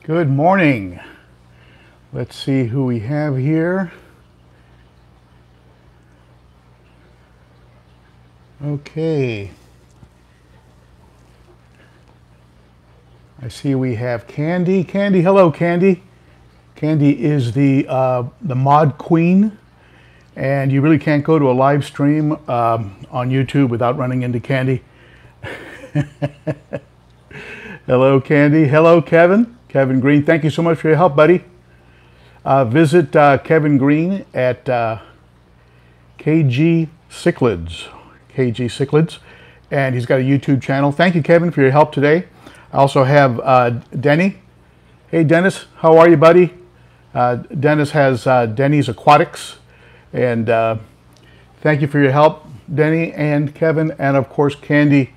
Good morning. Let's see who we have here. Okay. I see we have Candy. Candy, hello, Candy. Candy is the mod queen, and you really can't go to a live stream on YouTube without running into Candy. Hello, Candy. Hello, Kevin. Kevin Green, thank you so much for your help, buddy. Visit Kevin Green at KG Cichlids, and he's got a YouTube channel. Thank you, Kevin, for your help today. I also have Denny. Hey, Dennis, how are you, buddy? Dennis has Denny's Aquatics, and thank you for your help, Denny and Kevin, and of course, Candy,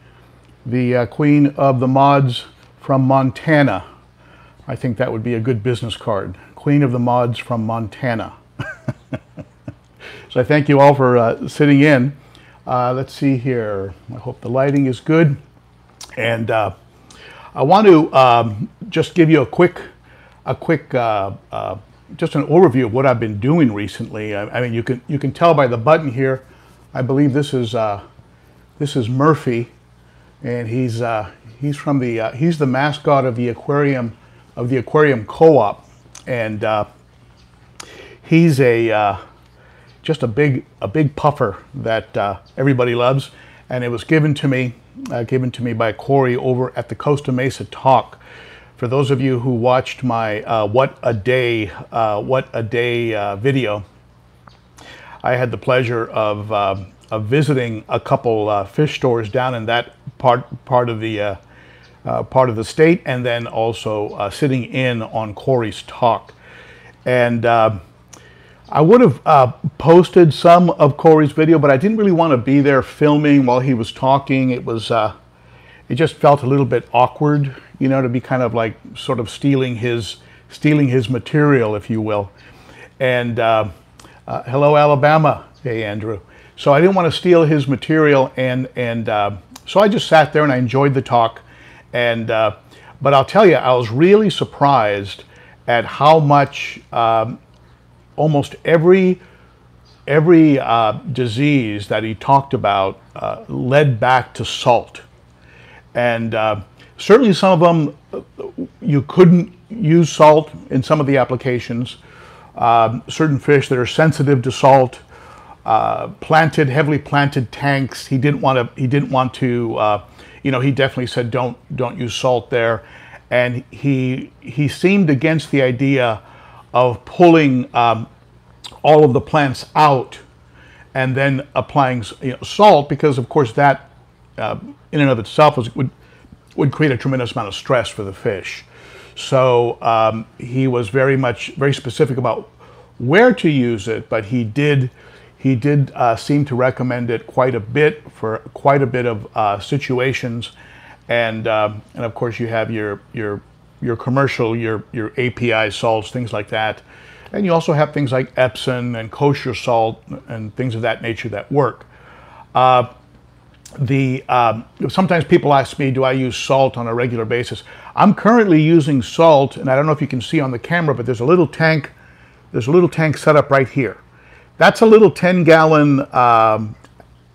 the queen of the mods from Montana. I think that would be a good business card. Queen of the mods from Montana. So I thank you all for sitting in. Let's see here. I hope the lighting is good. And I want to just give you a quick, just an overview of what I've been doing recently. I mean, you can tell by the button here. I believe this is Murphy, and he's from the he's the mascot of the aquarium co-op, and he's just a big puffer that everybody loves, and it was given to me by Corey over at the Costa Mesa Talk. For those of you who watched my What a Day video, I had the pleasure of visiting a couple fish stores down in that part of the state, and then also sitting in on Corey's talk. And I would have posted some of Corey's video, but I didn't really want to be there filming while he was talking. It was it just felt a little bit awkward, you know, to be kind of like sort of stealing his material, if you will. And hello, Alabama. Hey, Andrew. So I didn't want to steal his material, and so I just sat there and I enjoyed the talk. And but I'll tell you, I was really surprised at how much almost every disease that he talked about led back to salt. And certainly some of them you couldn't use salt in some of the applications. Certain fish that are sensitive to salt, heavily planted tanks. He didn't want to. You know, he definitely said don't use salt there, and he seemed against the idea of pulling all of the plants out and then applying salt, because of course that in and of itself would create a tremendous amount of stress for the fish. So he was very specific about where to use it, but he did seem to recommend it quite a bit for quite a bit of situations, and of course you have your commercial, your API salts, things like that, and you also have things like Epsom and kosher salt and things of that nature that work. Sometimes people ask me, do I use salt on a regular basis? I'm currently using salt, and I don't know if you can see on the camera, but there's a little tank set up right here. That's a little 10-gallon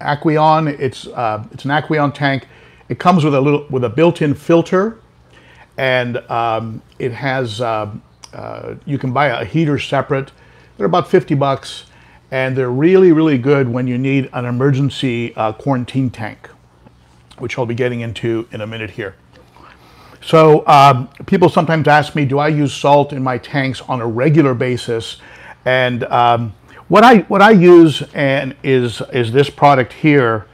Aqueon. It's an Aqueon tank. It comes with a built-in filter, and it has you can buy a heater separate. They're about $50, and they're really good when you need an emergency quarantine tank, which I'll be getting into in a minute here. So people sometimes ask me, do I use salt in my tanks on a regular basis? And what I use is this product here.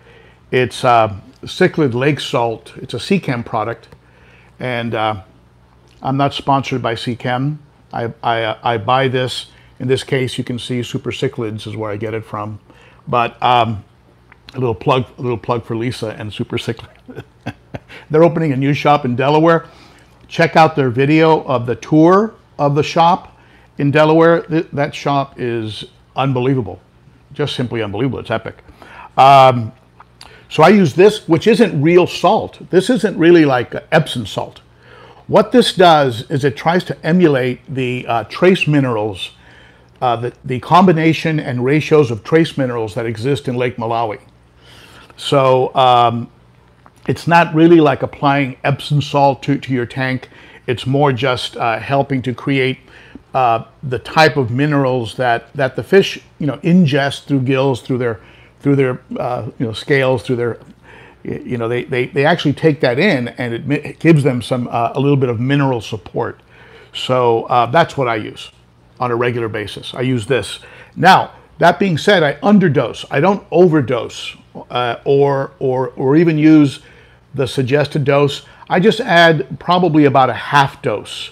It's Cichlid Lake Salt. It's a Seachem product, and I'm not sponsored by Seachem. I buy this. In this case, you can see Super Cichlids is where I get it from. But a little plug for Lisa and Super Cichlid. They're opening a new shop in Delaware. Check out their video of the tour of the shop in Delaware. That shop is unbelievable, just simply unbelievable. It's epic. So I use this, which isn't real salt. This isn't really like Epsom salt. What this does is it tries to emulate the trace minerals, the combination and ratios of trace minerals that exist in Lake Malawi. So it's not really like applying Epsom salt to your tank. It's more just helping to create the type of minerals that the fish ingest through gills, through their scales, through their they actually take that in, and it gives them a little bit of mineral support. So that's what I use on a regular basis. I use this. Now, that being said, I underdose. I don't overdose or even use the suggested dose. I just add probably about a half dose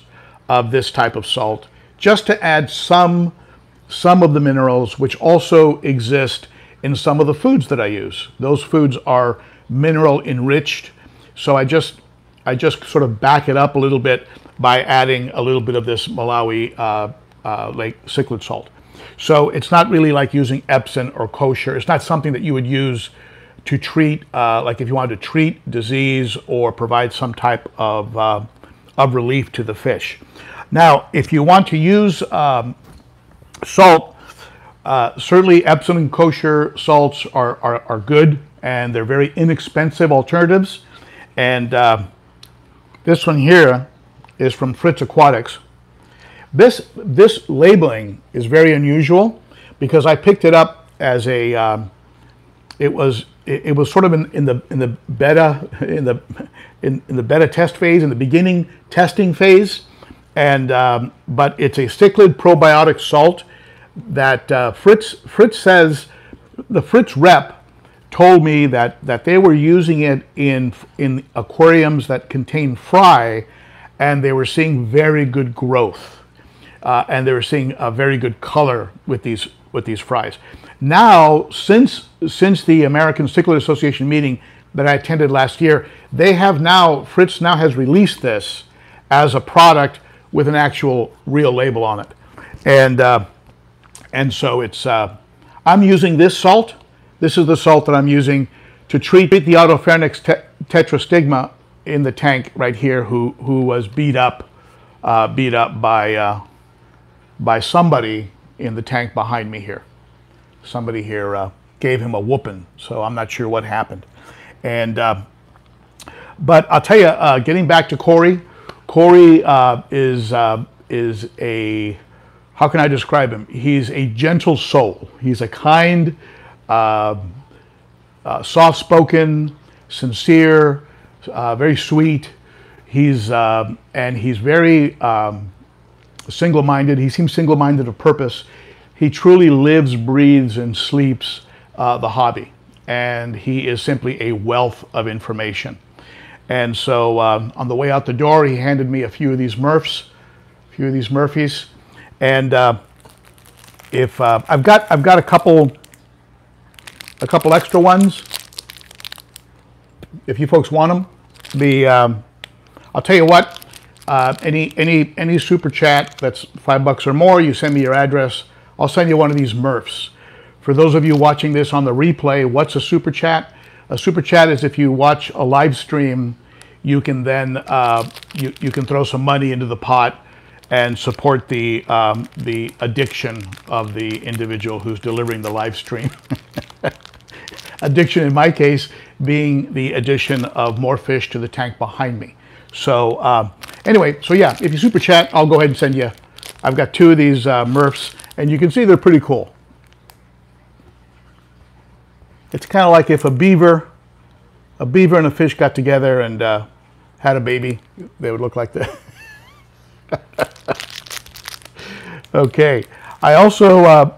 of this type of salt, just to add some of the minerals which also exist in some of the foods that I use. Those foods are mineral enriched, so I just sort of back it up a little bit by adding a little bit of this Malawi Lake cichlid salt. So it's not really like using Epsom or kosher. It's not something that you would use to treat, like if you wanted to treat disease or provide some type of relief to the fish. Now, if you want to use salt, certainly Epsom and kosher salts are good, and they're very inexpensive alternatives. And this one here is from Fritz Aquatics. This labeling is very unusual because I picked it up as a it was sort of in the beta test phase, in the beginning testing phase, and but it's a cichlid probiotic salt that Fritz says, the Fritz rep told me that they were using it in aquariums that contain fry, and they were seeing very good growth, and they were seeing a very good color with these fries. Now, since the American Cichlid Association meeting that I attended last year, Fritz now has released this as a product with an actual real label on it, and so it's I'm using this salt. This is the salt that I'm using to treat the Autopharynx tetrastigma in the tank right here, who was beat up by somebody in the tank behind me here. Somebody here gave him a whooping, so I'm not sure what happened. And but I'll tell you, getting back to Corey. Corey is a, how can I describe him? He's a gentle soul. He's a kind, soft-spoken, sincere, very sweet. He's very single-minded. He seems single-minded of purpose. He truly lives, breathes, and sleeps the hobby, and he is simply a wealth of information. And so on the way out the door, he handed me a few of these Murphs, and if I've got a couple extra ones, if you folks want them. I'll tell you what, any super chat that's $5 or more, you send me your address, I'll send you one of these Murphs. For those of you watching this on the replay, what's a super chat? A super chat is if you watch a live stream, you can then you can throw some money into the pot and support the addiction of the individual who's delivering the live stream. Addiction in my case being the addition of more fish to the tank behind me. So anyway, so yeah, if you super chat, I'll go ahead and send you. I've got two of these Murphs, and you can see they're pretty cool. It's kind of like if a beaver and a fish got together and had a baby, they would look like that. Okay, I also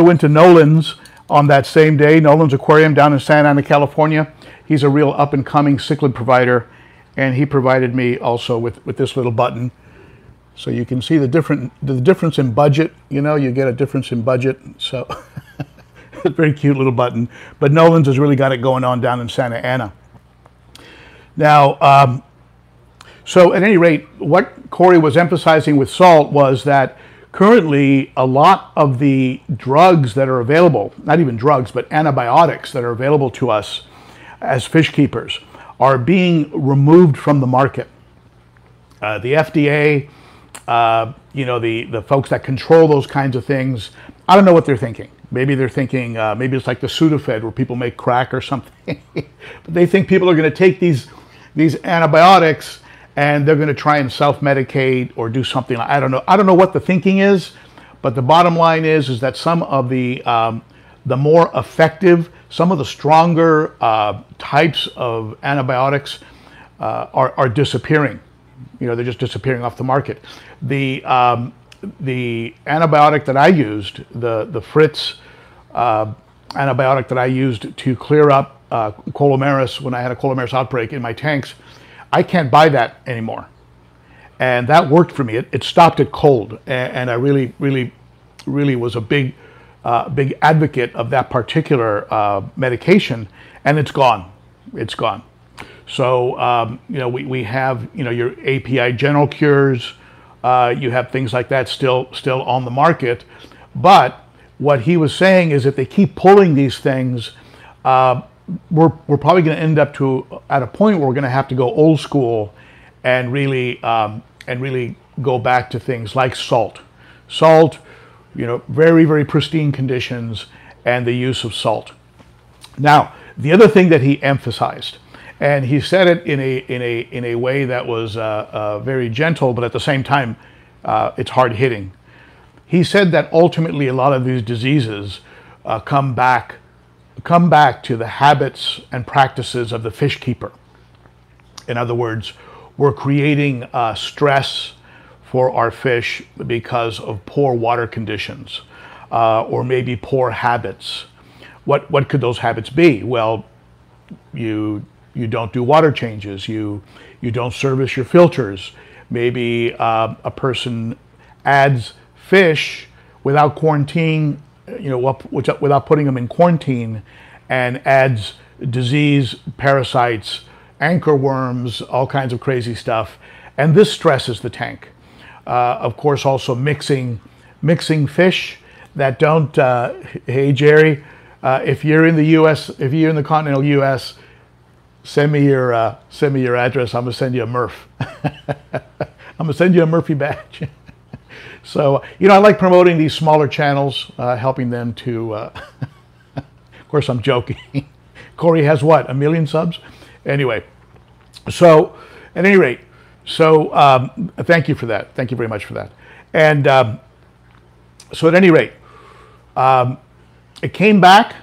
went to Nolan's on that same day. Nolan's Aquarium down in Santa Ana, California. He's a real up-and-coming cichlid provider, and he provided me also with this little button, so you can see the difference in budget. You know, you get a difference in budget. So it's a very cute little button. But Nolan's has really got it going on down in Santa Ana. Now, so at any rate, what Corey was emphasizing with salt was that currently a lot of the drugs that are available, not even drugs, but antibiotics that are available to us as fish keepers, are being removed from the market. the FDA, you know, the folks that control those kinds of things, I don't know what they're thinking. Maybe they're thinking, maybe it's like the Sudafed where people make crack or something. But they think people are going to take these antibiotics and they're going to try and self-medicate or do something. I don't know. I don't know what the thinking is, but the bottom line is that some of the more effective, some of the stronger types of antibiotics are disappearing. You know, they're just disappearing off the market. The antibiotic that I used, the Fritz antibiotic that I used to clear up Colomaris when I had a Colomaris outbreak in my tanks, I can't buy that anymore. And that worked for me. It stopped it cold. And I really was a big advocate of that particular medication, and it's gone. It's gone. So, you know, we have, you know, your API General Cures, you have things like that still on the market. But what he was saying is if they keep pulling these things, we're probably going to end up at a point where we're going to have to go old school and really go back to things like salt. Salt, you know, very pristine conditions, and the use of salt. Now, the other thing that he emphasized, and he said it in a way that was very gentle, but at the same time, it's hard hitting. He said that ultimately a lot of these diseases come back to the habits and practices of the fish keeper. In other words, we're creating stress for our fish because of poor water conditions, or maybe poor habits. What could those habits be? Well, you don't do water changes. You don't service your filters. Maybe a person adds fish without quarantine, you know, without putting them in quarantine, and adds disease, parasites, anchor worms, all kinds of crazy stuff, and this stresses the tank. Of course, also mixing fish that don't. Hey Jerry, if you're in the U.S., if you're in the continental U.S., send me your address. I'm gonna send you a Murph. I'm gonna send you a Murphy badge. So, you know, I like promoting these smaller channels, helping them to. Of course, I'm joking. Corey has what, 1 million subs? Anyway, so at any rate, so thank you for that. Thank you very much for that. And so at any rate, it came back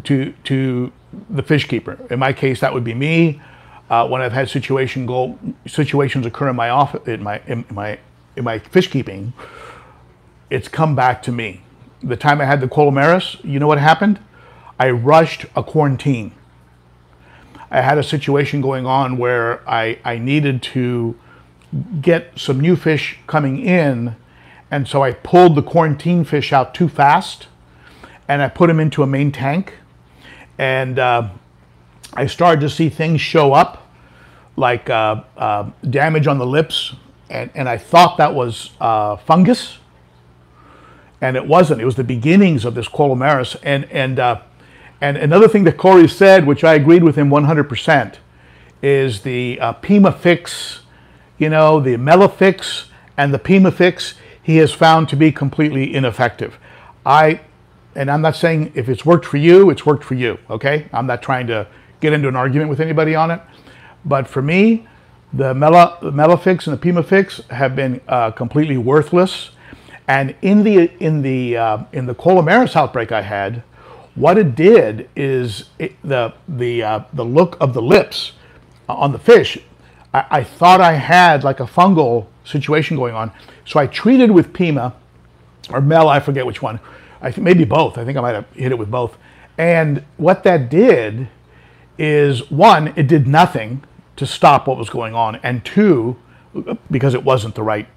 to the fish keeper. In my case, that would be me. When I've had situations occur in my office, in my fish keeping, it's come back to me. The time I had the Colomaris, you know what happened? I rushed a quarantine. I had a situation going on where I needed to get some new fish coming in, and so I pulled the quarantine fish out too fast, and I put them into a main tank, and I started to see things show up, like damage on the lips, and I thought that was fungus, and it wasn't. It was the beginnings of this Colomaris. And another thing that Corey said, which I agreed with him 100%, is the Pimafix, you know, the Melafix and the Pimafix, he has found to be completely ineffective. And I'm not saying if it's worked for you, it's worked for you, okay? I'm not trying to get into an argument with anybody on it. But for me, the Melafix and the Pimafix have been completely worthless. And in the Colomaris outbreak I had, what it did is the look of the lips on the fish, I thought I had like a fungal situation going on. So I treated with Pima or Mel, I forget which one. I think maybe both. I think I might have hit it with both. And what that did is, one, it did nothing to stop what was going on, and two, because it wasn't the right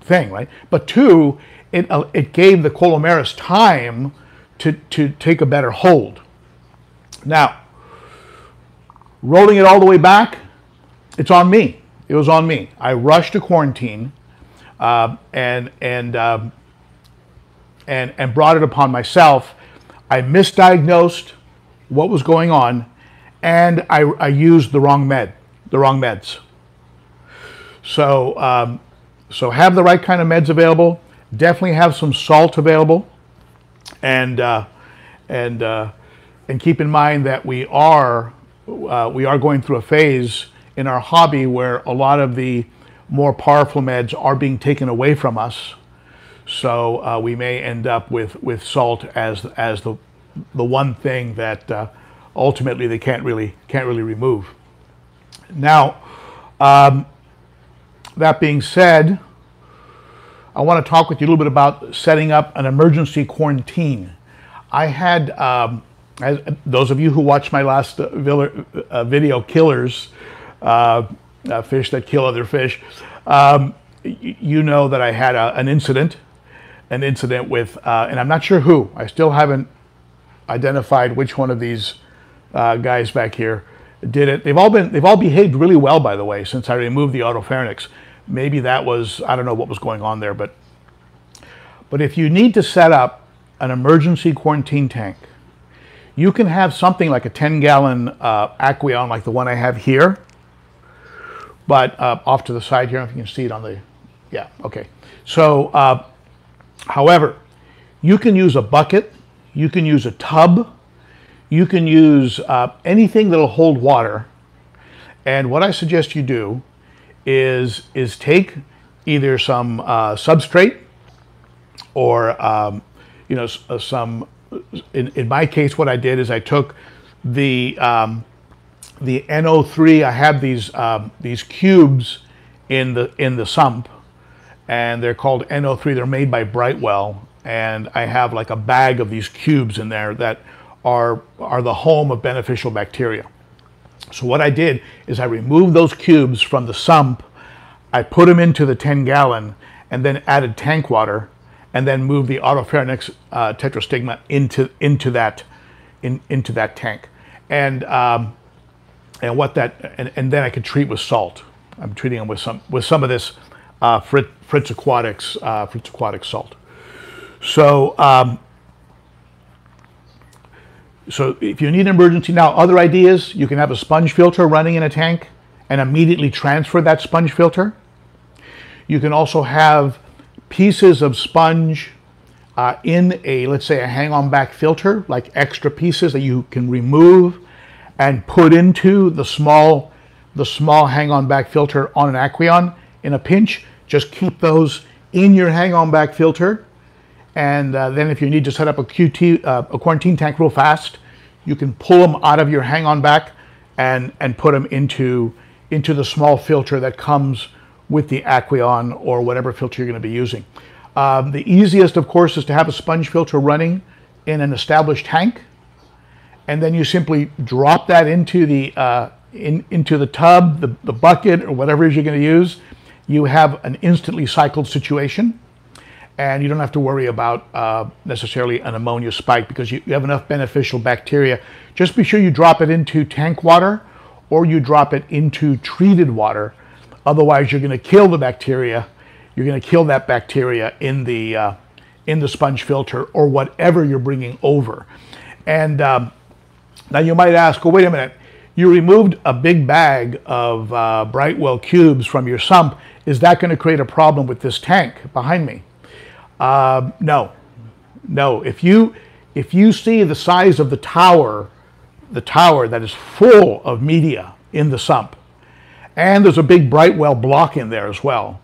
thing, right? But two, it gave the Colomaris time to take a better hold. Now, rolling it all the way back, it's on me. It was on me. I rushed to quarantine and brought it upon myself. I misdiagnosed what was going on, and I used the wrong meds. So have the right kind of meds available. Definitely have some salt available, and keep in mind that we are going through a phase in our hobby where a lot of the more powerful meds are being taken away from us. So we may end up with salt as the one thing that ultimately they can't really remove. Now, that being said, I want to talk with you a little bit about setting up an emergency quarantine. I had, as those of you who watched my last video, Killers, Fish That Kill Other Fish, you know that I had an incident with, and I'm not sure who. I still haven't identified which one of these guys back here did it. They've all behaved really well, by the way, since I removed the otopharynx. Maybe that was, I don't know what was going on there, but if you need to set up an emergency quarantine tank, you can have something like a 10-gallon Aqueon, like the one I have here, but off to the side here, if you can see it on the, yeah, okay. So, however, you can use a bucket, you can use a tub, you can use anything that'll hold water. And what I suggest you do is take either some substrate or you know, some. In my case, what I did is I took the NO3. I have these cubes in the sump, and they're called NO3. They're made by Brightwell, and I have like a bag of these cubes in there that are the home of beneficial bacteria. So what I did is I removed those cubes from the sump, I put them into the 10-gallon, and then added tank water, and then moved the otopharynx tetrastigma into that tank, and then I could treat with salt. I'm treating them with some of this Fritz Aquatics salt. So if you need an emergency, now other ideas, you can have a sponge filter running in a tank and immediately transfer that sponge filter. You can also have pieces of sponge in let's say a hang-on back filter, like extra pieces that you can remove and put into the small hang-on back filter on an Aqueon. In a pinch, just keep those in your hang-on back filter. And then if you need to set up a quarantine tank real fast, you can pull them out of your hang-on back and put them into the small filter that comes with the Aqueon or whatever filter you're going to be using. The easiest, of course, is to have a sponge filter running in an established tank, and then you simply drop that into the tub, the bucket, or whatever it is you're going to use. You have an instantly cycled situation, and you don't have to worry about necessarily an ammonia spike because you have enough beneficial bacteria. Just be sure you drop it into tank water or you drop it into treated water. Otherwise, you're going to kill the bacteria. You're going to kill that bacteria in the sponge filter or whatever you're bringing over. And now you might ask, well, wait a minute. You removed a big bag of Brightwell cubes from your sump. Is that going to create a problem with this tank behind me? No. If you see the size of the tower that is full of media in the sump, and there's a big Brightwell block in there as well,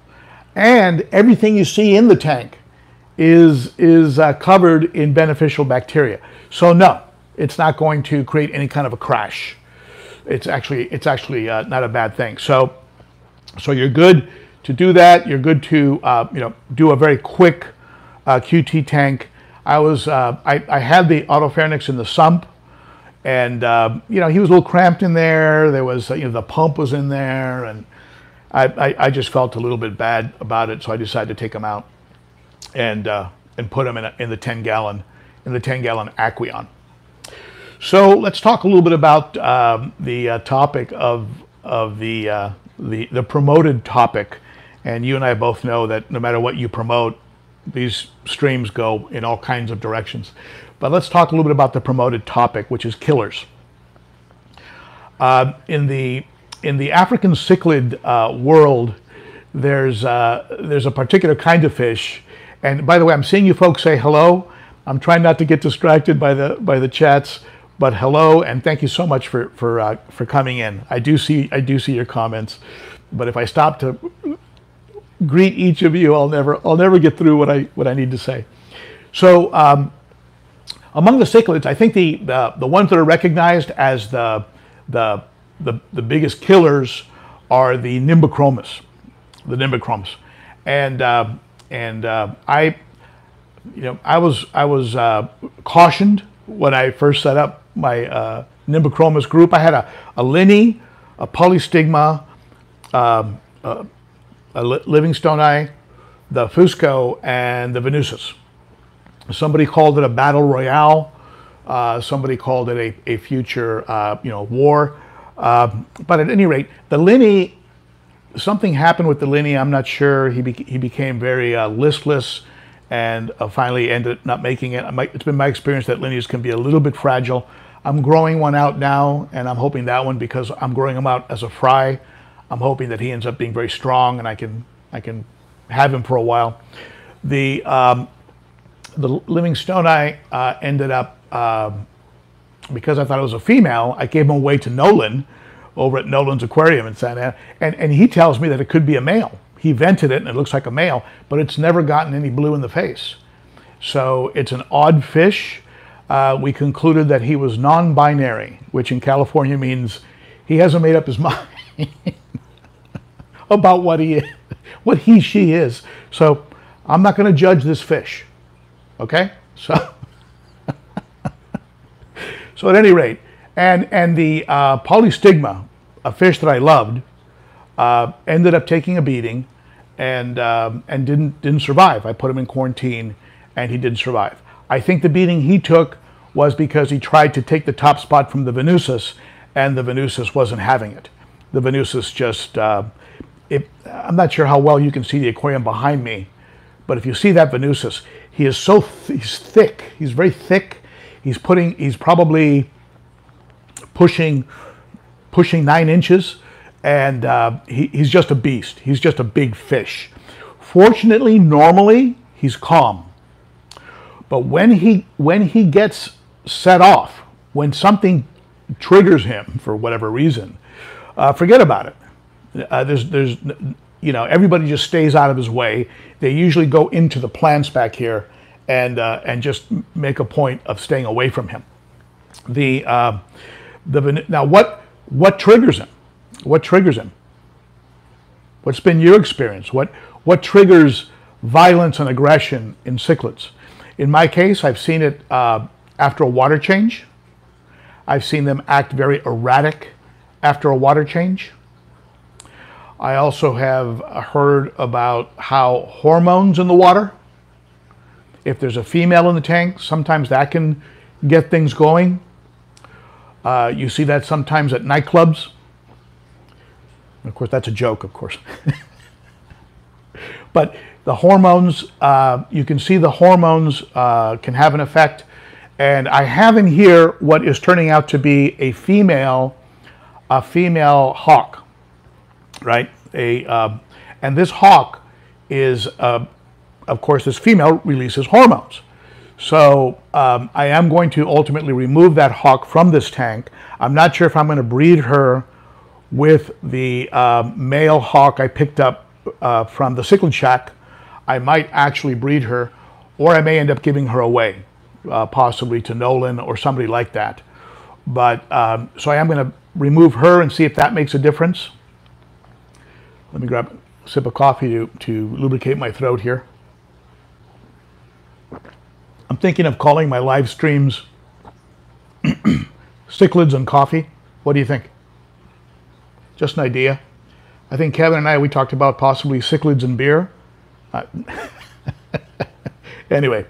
and everything you see in the tank is covered in beneficial bacteria. So no, it's not going to create any kind of a crash. It's actually not a bad thing. So you're good to do that. You're good to do a very quick QT tank. I had the otopharynx in the sump, and he was a little cramped in there. There was the pump was in there, and I just felt a little bit bad about it, so I decided to take him out and put him in the 10-gallon Aqueon. So let's talk a little bit about the topic of the promoted topic. And you and I both know that no matter what you promote, these streams go in all kinds of directions. But let's talk a little bit about the promoted topic, which is killers. In the African cichlid world, there's a particular kind of fish. And by the way, I'm seeing you folks say hello. I'm trying not to get distracted by the chats, but hello and thank you so much for coming in. I do see your comments, but if I stop to greet each of you, I'll never get through what I need to say. So among the cichlids, I think the ones that are recognized as the biggest killers are the Nimbochromis, and I was cautioned when I first set up my Nimbochromis group. I had a Linny, a Polystigma, a Livingstoni, the Fusco, and the Venusus. Somebody called it a battle royale. Somebody called it a future war. But at any rate, the Linny, something happened with the Linny. I'm not sure. He became very listless and finally ended up not making it. It's been my experience that Linnies can be a little bit fragile. I'm growing one out now, and I'm hoping that one, because I'm growing him out as a fry, I'm hoping that he ends up being very strong and I can have him for a while. The Livingstoni ended up, because I thought it was a female, I gave him away to Nolan over at Nolan's Aquarium in Santa Ana, and he tells me that it could be a male. He vented it and it looks like a male, but it's never gotten any blue in the face. So it's an odd fish. We concluded that he was non-binary, which in California means he hasn't made up his mind about what she is. So I'm not going to judge this fish. Okay? So so at any rate, and the Polystigma, a fish that I loved, ended up taking a beating and didn't survive. I put him in quarantine and he didn't survive. I think the beating he took was because he tried to take the top spot from the Venusus, and the Venusus wasn't having it. The Venusus just, I'm not sure how well you can see the aquarium behind me, but if you see that Venusus, he's thick. He's very thick. He's probably pushing 9 inches, and he's just a beast. He's just a big fish. Fortunately, normally he's calm, but when he gets set off, when something triggers him for whatever reason, forget about it. There's everybody just stays out of his way. They usually go into the plants back here and just make a point of staying away from him. Now what triggers him? What triggers him? What's been your experience? What triggers violence and aggression in cichlids? In my case, I've seen it after a water change. I've seen them act very erratic after a water change. I also have heard about how hormones in the water, if there's a female in the tank, sometimes that can get things going. You see that sometimes at nightclubs. Of course, that's a joke, of course. But the hormones, you can see the hormones can have an effect. And I have in here what is turning out to be a female hawk, right? And this hawk is, of course, this female releases hormones. So I am going to ultimately remove that hawk from this tank. I'm not sure if I'm going to breed her with the male hawk I picked up from the Cichlid Shack. I might actually breed her, or I may end up giving her away, possibly to Nolan or somebody like that. But so I am going to remove her and see if that makes a difference. Let me grab a sip of coffee to lubricate my throat here. I'm thinking of calling my live streams Cichlids and Coffee. What do you think? Just an idea. I think Kevin and we talked about possibly cichlids and beer. Anyway.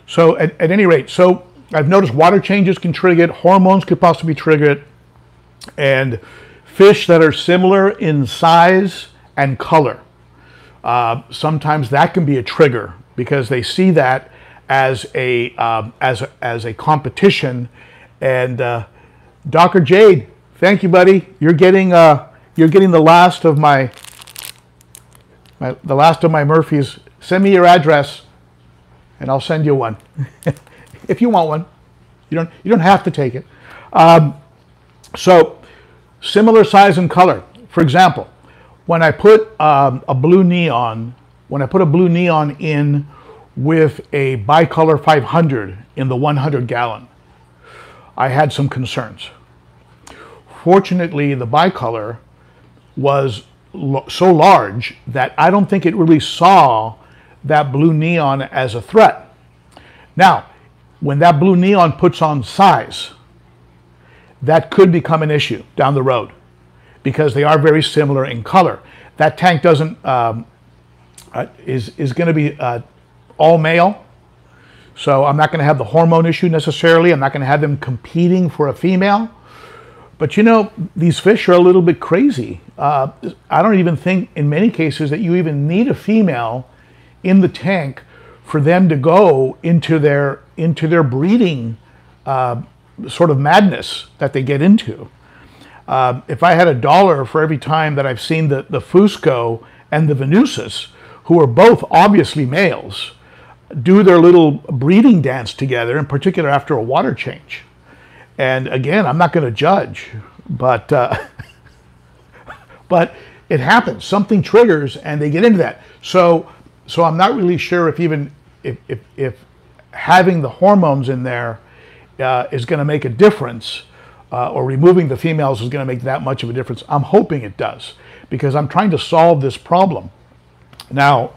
So at any rate, so I've noticed water changes can trigger it, hormones could possibly trigger it, and fish that are similar in size and color. Sometimes that can be a trigger because they see that as a competition. And Dr. Jade, Thank you, buddy. You're getting the last of my Murphys. Send me your address, and I'll send you one if you want one. You don't have to take it. So similar size and color. For example, when I put a blue neon in with a bicolor 500 in the 100 gallon, I had some concerns. Fortunately, the bicolor was so large that I don't think it really saw that blue neon as a threat. Now, when that blue neon puts on size, that could become an issue down the road because they are very similar in color. That tank doesn't is going to be all male, so I'm not going to have the hormone issue necessarily. I'm not going to have them competing for a female. But you know, these fish are a little bit crazy. I don't even think in many cases that you even need a female in the tank for them to go into their breeding sort of madness that they get into. If I had $1 for every time that I've seen the Fusco and the Venusus, who are both obviously males, do their little breeding dance together, in particular after a water change. And again, I'm not going to judge, but but it happens. Something triggers, and they get into that. So I'm not really sure if having the hormones in there is going to make a difference, or removing the females is going to make that much of a difference. I'm hoping it does, because I'm trying to solve this problem. Now,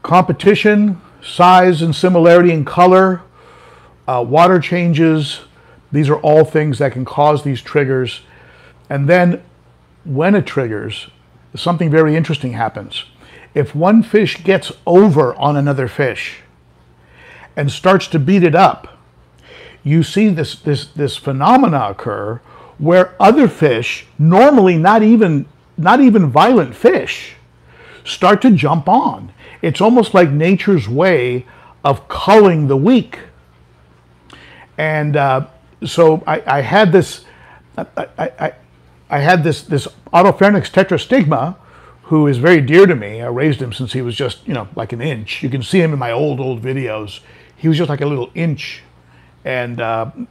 competition, size and similarity in color, water changes, these are all things that can cause these triggers. And then when it triggers, something very interesting happens. If one fish gets over on another fish and starts to beat it up, you see this phenomena occur where other fish, normally not even violent fish, start to jump on. It's almost like nature's way of culling the weak. And so I had this Autopharynx tetrastigma, who is very dear to me. I raised him since he was just, like an inch. You can see him in my old videos. He was just like a little inch, and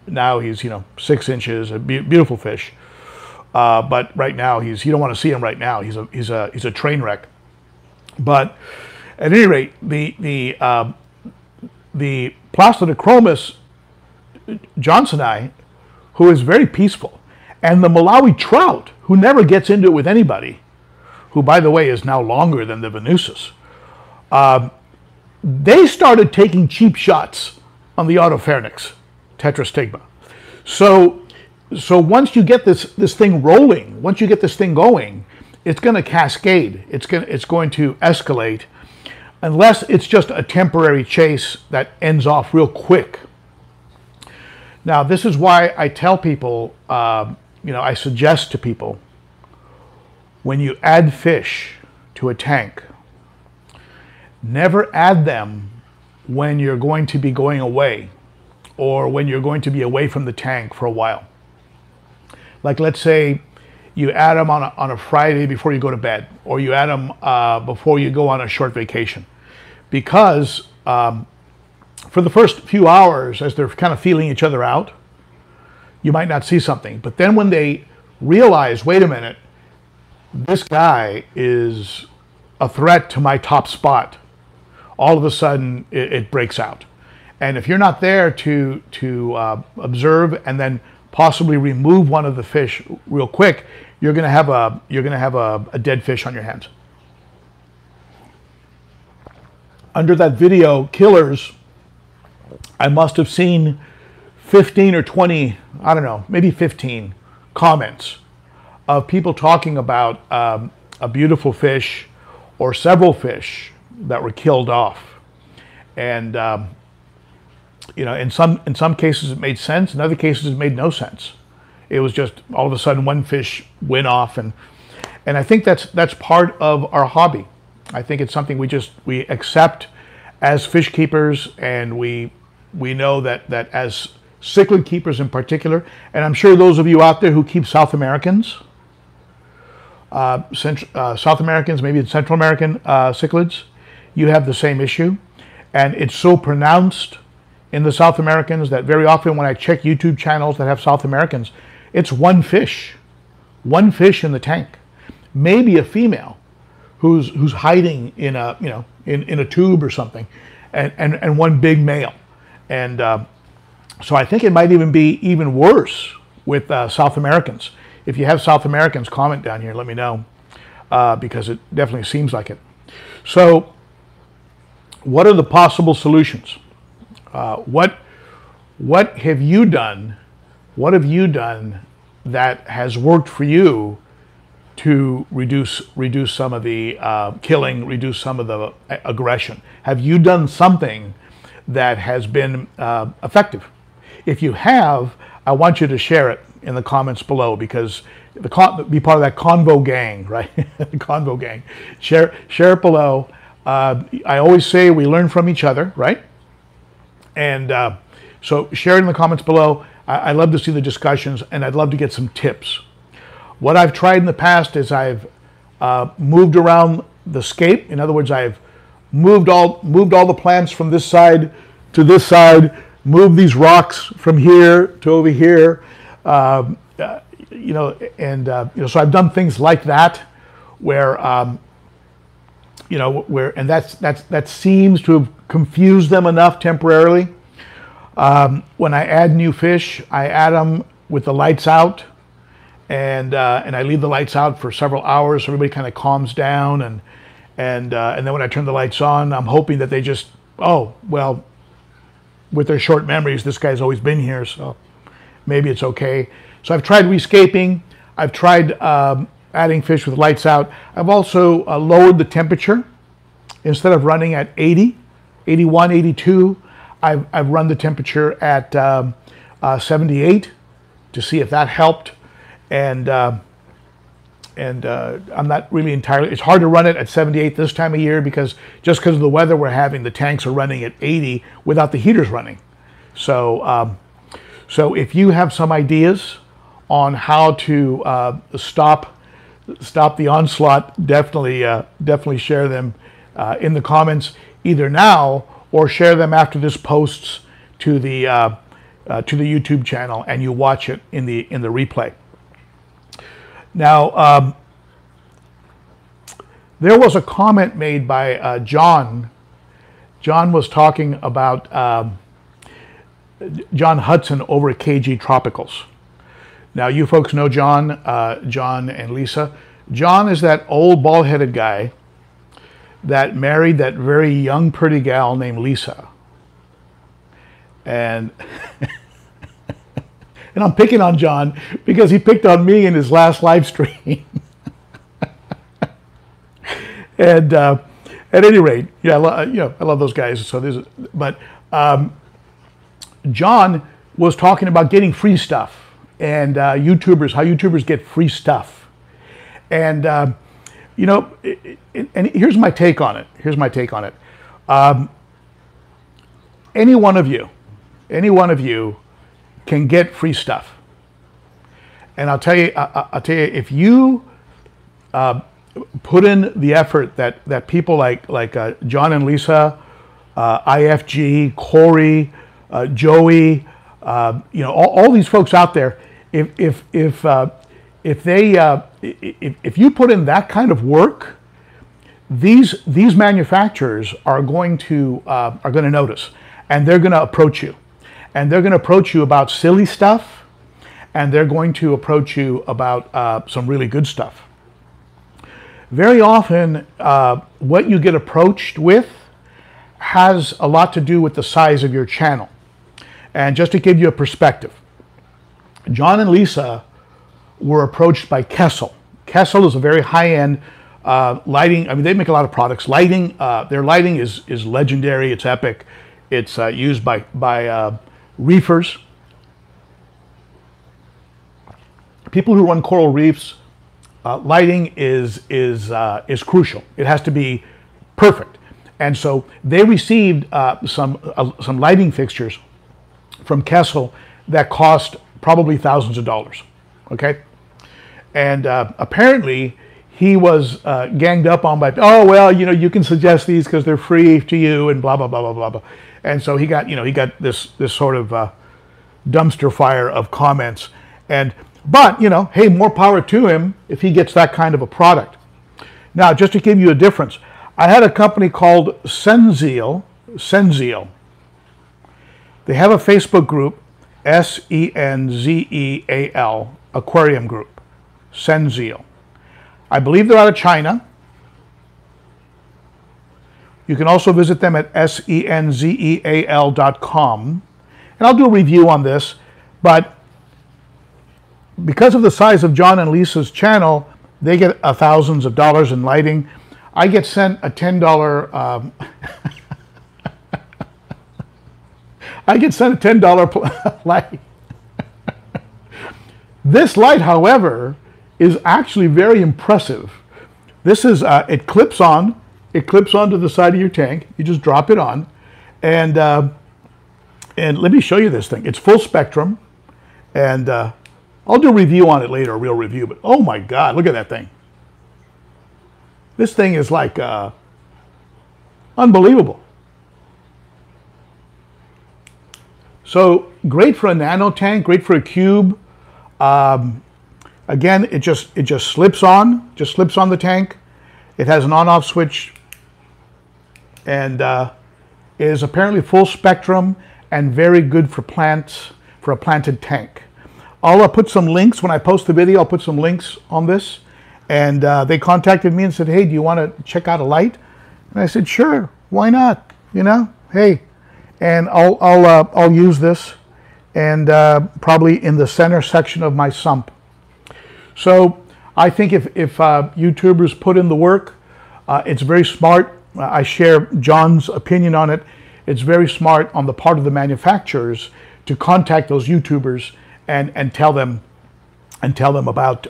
now he's 6 inches. A beautiful fish. But right now you don't want to see him right now. He's a train wreck. But at any rate, the Plastodichromys johnsoni, who is very peaceful, and the Malawi trout, who never gets into it with anybody, who, by the way, is now longer than the Venusus, they started taking cheap shots on the Autopharynx tetrastigma. So once you get this thing rolling, once you get this thing going, it's going to cascade. It's going to escalate, unless it's just a temporary chase that ends off real quick. Now, this is why I tell people, I suggest to people, when you add fish to a tank, never add them when you're going to be going away, or when you're going to be away from the tank for a while. Like, let's say you add them on a Friday before you go to bed, or you add them before you go on a short vacation. Because for the first few hours, as they're kind of feeling each other out, you might not see something. But then when they realize, wait a minute, this guy is a threat to my top spot, all of a sudden it breaks out. And if you're not there to observe and then possibly remove one of the fish real quick, you're going to have a dead fish on your hands. Under that video, Killers, I must have seen 15 or 20, I don't know, maybe 15 comments of people talking about a beautiful fish or several fish that were killed off. And in some cases it made sense, in other cases it made no sense. It was just all of a sudden one fish went off, and I think that's part of our hobby. I think it's something we accept as fish keepers, and we know that as cichlid keepers in particular, and I'm sure those of you out there who keep South Americans, South Americans, maybe Central American cichlids, you have the same issue. And it's so pronounced in the South Americans that very often when I check YouTube channels that have South Americans, it's one fish in the tank, maybe a female who's hiding in a in a tube or something, and one big male. And so I think it might even be even worse with South Americans. If you have South Americans, comment down here, let me know, because it definitely seems like it. So what are the possible solutions? What have you done? What have you done that has worked for you to reduce some of the killing, reduce some of the aggression? Have you done something that has been effective? If you have, I want you to share it in the comments below, because be part of that convo gang, right? The convo gang. Share it below. I always say we learn from each other, right? And so share it in the comments below. I love to see the discussions, and I'd love to get some tips. What I've tried in the past is I've moved around the scape. In other words, I've moved all the plants from this side to this side, moved these rocks from here to over here, so I've done things like that, where that seems to have confused them enough temporarily. When I add new fish, I add them with the lights out, and I leave the lights out for several hours so everybody kind of calms down, and then when I turn the lights on, I'm hoping that they just, oh, well, with their short memories, this guy's always been here, so maybe it's okay. So I've tried rescaping. I've tried adding fish with lights out. I've also lowered the temperature. Instead of running at 80, 81, 82, I've run the temperature at 78 to see if that helped. And I'm not really entirely, it's hard to run it at 78 this time of year, because just because of the weather we're having, the tanks are running at 80 without the heaters running. So, so if you have some ideas on how to stop the onslaught, definitely share them in the comments, either now or share them after this posts to the YouTube channel, and you watch it in the replay. Now, there was a comment made by John. John was talking about John Hudson over at KG Tropicals. Now, you folks know John, John and Lisa. John is that old bald-headed guy that married that very young, pretty gal named Lisa. And and I'm picking on John because he picked on me in his last live stream. And at any rate, yeah, I love those guys. So but John was talking about getting free stuff, and YouTubers, how YouTubers get free stuff. And and here's my take on it. Any one of you can get free stuff. And I'll tell you, if you put in the effort that people like John and Lisa, IFG, Corey, Joey, all these folks out there, if you put in that kind of work, these manufacturers are going to notice, and they're going to approach you, and they're going to approach you about silly stuff, and they're going to approach you about some really good stuff. Very often, what you get approached with has a lot to do with the size of your channel. And just to give you a perspective, John and Lisa were approached by Kessel. Kessel is a very high-end lighting. I mean, they make a lot of products. Lighting, their lighting is legendary. It's epic. It's used by reefers. People who run coral reefs, lighting is crucial. It has to be perfect. And so they received some lighting fixtures from Kessel that cost probably thousands of dollars. Okay, and apparently he was ganged up on by, oh well, you know, you can suggest these because they're free to you and blah blah blah blah blah blah. And so he got, you know, he got this sort of dumpster fire of comments. But you know, hey, more power to him if he gets that kind of a product. Now, just to give you a difference, I had a company called Senzeal. They have a Facebook group, Senzeal, aquarium group, Senzeal. I believe they're out of China. You can also visit them at senzeal.com. And I'll do a review on this, but because of the size of John and Lisa's channel, they get thousands of dollars in lighting. I get sent a $10 I get sent a $10 light. This light, however, is actually very impressive. This is it clips on. It clips onto the side of your tank. You just drop it on, and let me show you this thing. It's full spectrum, and I'll do a review on it later, a real review. But oh my God, look at that thing. This thing is like unbelievable. So great for a nano tank, great for a cube. Again, it just slips on the tank. It has an on-off switch, and is apparently full spectrum and very good for plants, for a planted tank. I'll put some links when I post the video. I'll put some links on this, and they contacted me and said, "Hey, do you want to check out a light?" And I said, "Sure, why not? You know, hey." And I'll use this, and probably in the center section of my sump. So I think if YouTubers put in the work, it's very smart. I share John's opinion on it. It's very smart on the part of the manufacturers to contact those YouTubers and tell them about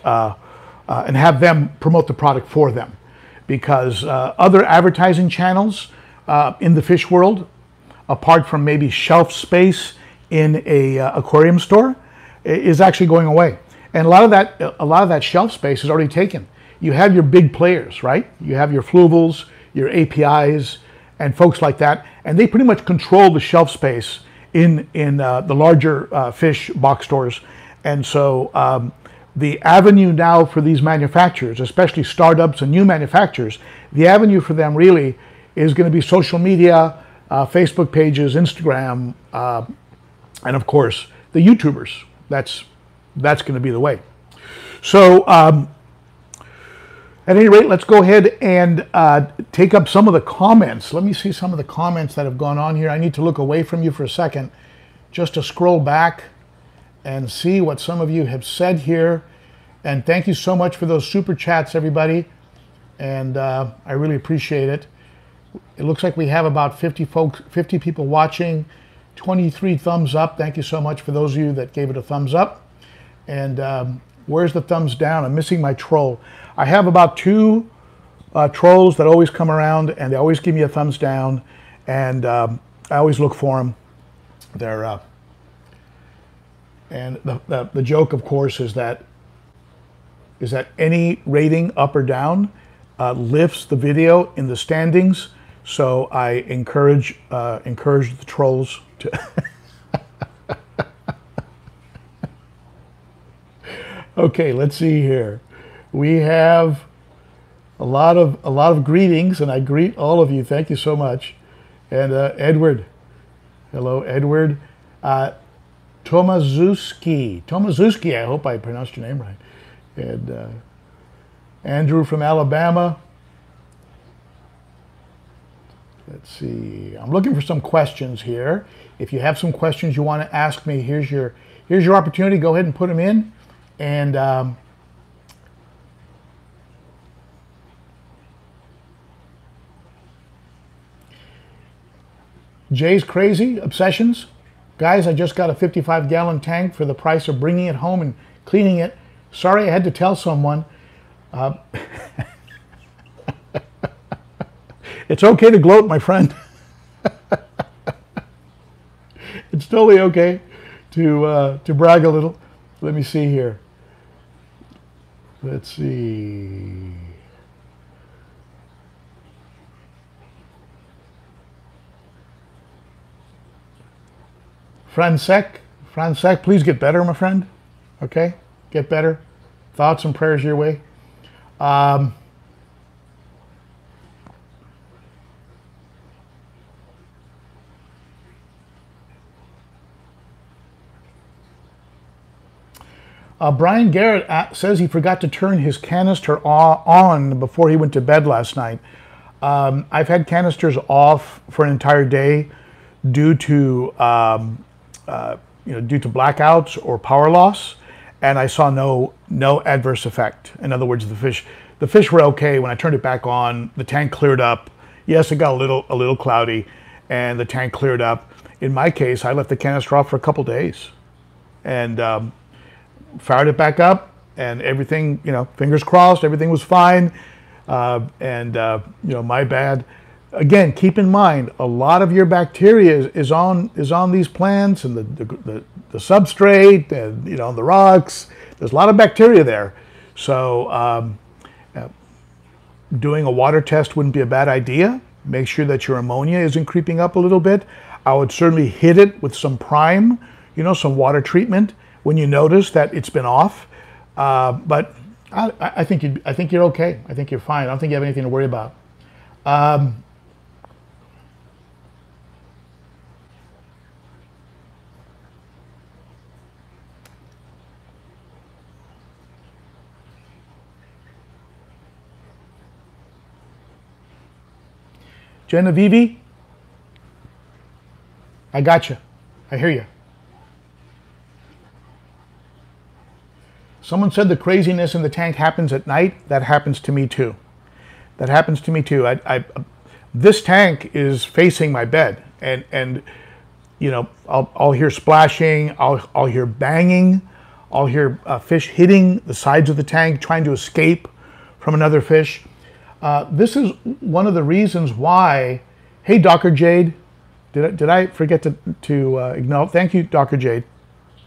and have them promote the product for them, because other advertising channels in the fish world, apart from maybe shelf space in a aquarium store, is actually going away. And a lot of that shelf space is already taken. You have your big players, right? You have your Fluvels, your APIs, and folks like that, and they pretty much control the shelf space in the larger fish box stores. And so the avenue now for these manufacturers, especially startups and new manufacturers, the avenue for them really is going to be social media, Facebook pages, Instagram, and of course the YouTubers. That's going to be the way. So at any rate, let's go ahead and take up some of the comments. Let me see some of the comments that have gone on here. I need to look away from you for a second just to scroll back and see what some of you have said here. And thank you so much for those super chats, everybody. And I really appreciate it. It looks like we have about 50 people watching, 23 thumbs up. Thank you so much for those of you that gave it a thumbs up. And where's the thumbs down? I'm missing my troll. I have about 2 trolls that always come around, and they always give me a thumbs down, and I always look for them. They're and the joke, of course, is that any rating up or down lifts the video in the standings. So I encourage the trolls to. Okay, let's see here. We have a lot of greetings, and I greet all of you. Thank you so much. And Edward, hello, Edward. Tomazuski, I hope I pronounced your name right. And Andrew from Alabama. Let's see. I'm looking for some questions here. If you have some questions you want to ask me, here's your opportunity. Go ahead and put them in. And Jay's Crazy Obsessions. Guys, I just got a 55-gallon tank for the price of bringing it home and cleaning it. Sorry I had to tell someone. It's okay to gloat, my friend. It's totally okay to brag a little. Let me see here. Let's see. Fransek, please get better, my friend. Okay, get better. Thoughts and prayers your way. Brian Garrett says he forgot to turn his canister on before he went to bed last night. I've had canisters off for an entire day due to due to blackouts or power loss, and I saw no adverse effect. In other words, the fish were okay. When I turned it back on, the tank cleared up. Yes, it got a little cloudy, and the tank cleared up. In my case, I left the canister off for a couple days, and fired it back up, and everything, fingers crossed, everything was fine. My bad. Again, keep in mind, a lot of your bacteria is on these plants and the substrate and the rocks. There's a lot of bacteria there, so doing a water test wouldn't be a bad idea. Make sure that your ammonia isn't creeping up a little bit. I would certainly hit it with some prime, some water treatment when you notice that it's been off. But I think you're okay. I think you're fine. I don't think you have anything to worry about. Genevieve, I got you. I hear you. Someone said the craziness in the tank happens at night. That happens to me too. That happens to me too. This tank is facing my bed, and I'll hear splashing. I'll hear banging. I'll hear fish hitting the sides of the tank, trying to escape from another fish. This is one of the reasons why. Hey, Dr. Jade, did I forget to acknowledge? Thank you, Dr. Jade.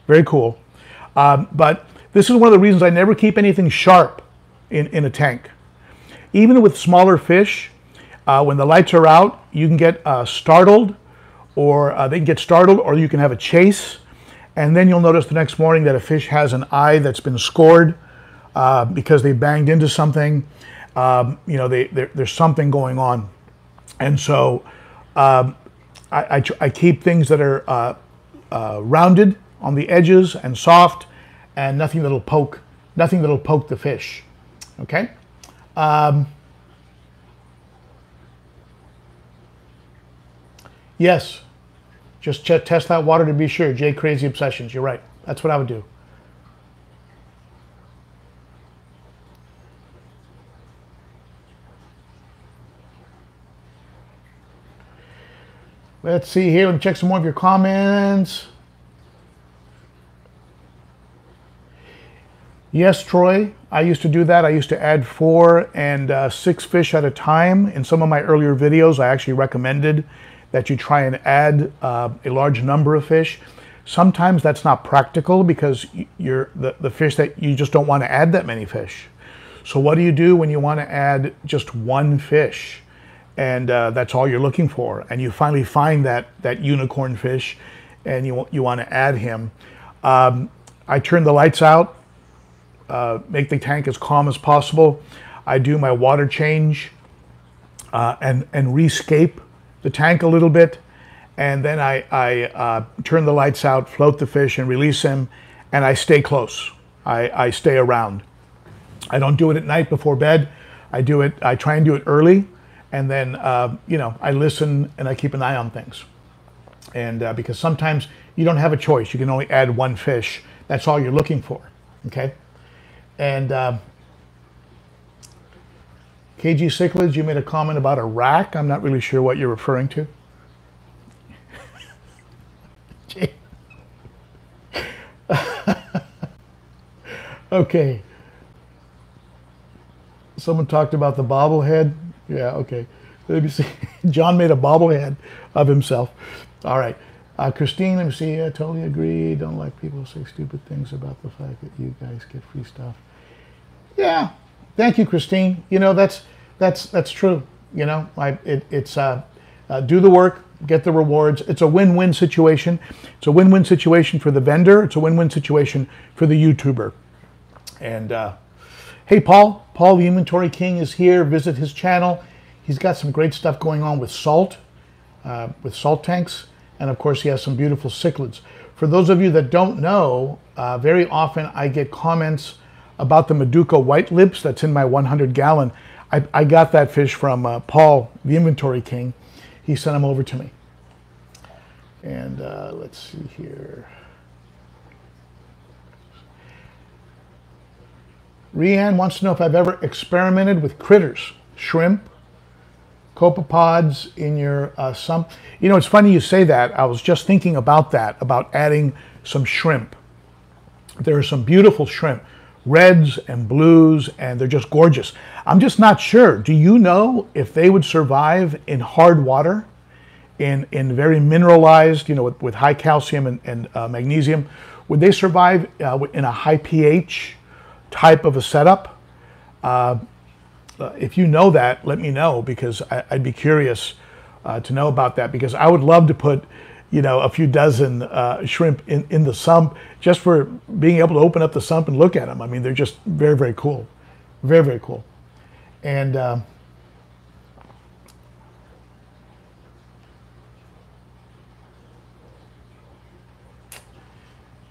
Very cool. But this is one of the reasons I never keep anything sharp in a tank. Even with smaller fish, when the lights are out, you can get startled, or they can get startled, or you can have a chase, and then you'll notice the next morning that a fish has an eye that's been scored because they banged into something. There's something going on, and so I keep things that are rounded on the edges and soft, and nothing that'll poke the fish. Okay. Yes, just test that water to be sure. Jay, Crazy Obsessions. You're right. That's what I would do. Let's see here. Let me check some more of your comments. Yes, Troy, I used to do that. I used to add 4 and 6 fish at a time. In some of my earlier videos, I actually recommended that you try and add a large number of fish. Sometimes that's not practical because the fish that you just don't want to add that many fish. So what do you do when you want to add just 1 fish? And that's all you're looking for, and you finally find that unicorn fish, and you want to add him. I turn the lights out, make the tank as calm as possible. I do my water change and rescape the tank a little bit, and then I turn the lights out, float the fish, and release him, and I stay close. I stay around. I don't do it at night before bed. I try and do it early. And then, I listen and I keep an eye on things. And because sometimes you don't have a choice. You can only add 1 fish. That's all you're looking for, okay? And KG Cichlids, you made a comment about a rack. I'm not really sure what you're referring to. Okay. Someone talked about the bobblehead. Yeah, okay. Let me see. John made a bobblehead of himself. All right. Christine, let me see. I totally agree. Don't like people say stupid things about the fact that you guys get free stuff. Yeah, thank you, Christine. You know, that's true. You know, it's do the work, get the rewards. It's a win-win situation. It's a win-win situation for the vendor. It's a win-win situation for the YouTuber. And hey, Paul, the Inventory King is here. Visit his channel. He's got some great stuff going on with salt tanks. And of course, he has some beautiful cichlids. For those of you that don't know, very often I get comments about the Meduca white lips that's in my 100-gallon. I got that fish from Paul, the Inventory King. He sent them over to me. And let's see here. Rianne wants to know if I've ever experimented with critters, shrimp, copepods in your sump. You know, it's funny you say that. I was just thinking about that, about adding some shrimp. There are some beautiful shrimp, reds and blues, and they're just gorgeous. I'm just not sure. Do you know if they would survive in hard water, in very mineralized, you know, with high calcium and magnesium? Would they survive in a high pH type of a setup? If you know that, let me know, because I'd be curious to know about that, because I would love to put, you know, a few dozen shrimp in the sump just for being able to open up the sump and look at them. I mean, they're just very, very cool. Very, very cool. And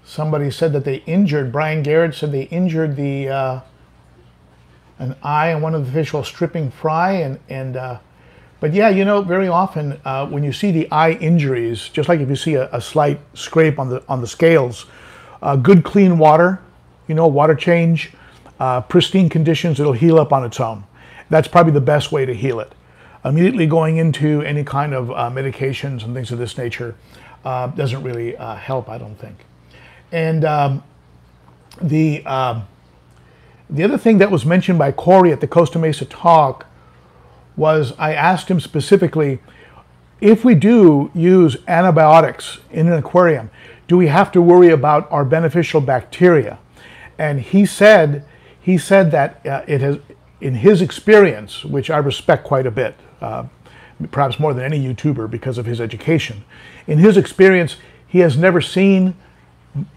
somebody said that they injured, Brian Garrett said they injured the an eye on one of the fish while stripping fry, but yeah, you know, very often when you see the eye injuries, just like if you see a slight scrape on the scales, good clean water, you know, water change, pristine conditions, it'll heal up on its own. That's probably the best way to heal it. Immediately going into any kind of medications and things of this nature doesn't really help, I don't think. And the other thing that was mentioned by Corey at the Costa Mesa talk was, I asked him specifically, if we do use antibiotics in an aquarium, do we have to worry about our beneficial bacteria? And he said that it has, in his experience, which I respect quite a bit, perhaps more than any YouTuber because of his education, in his experience, he has never seen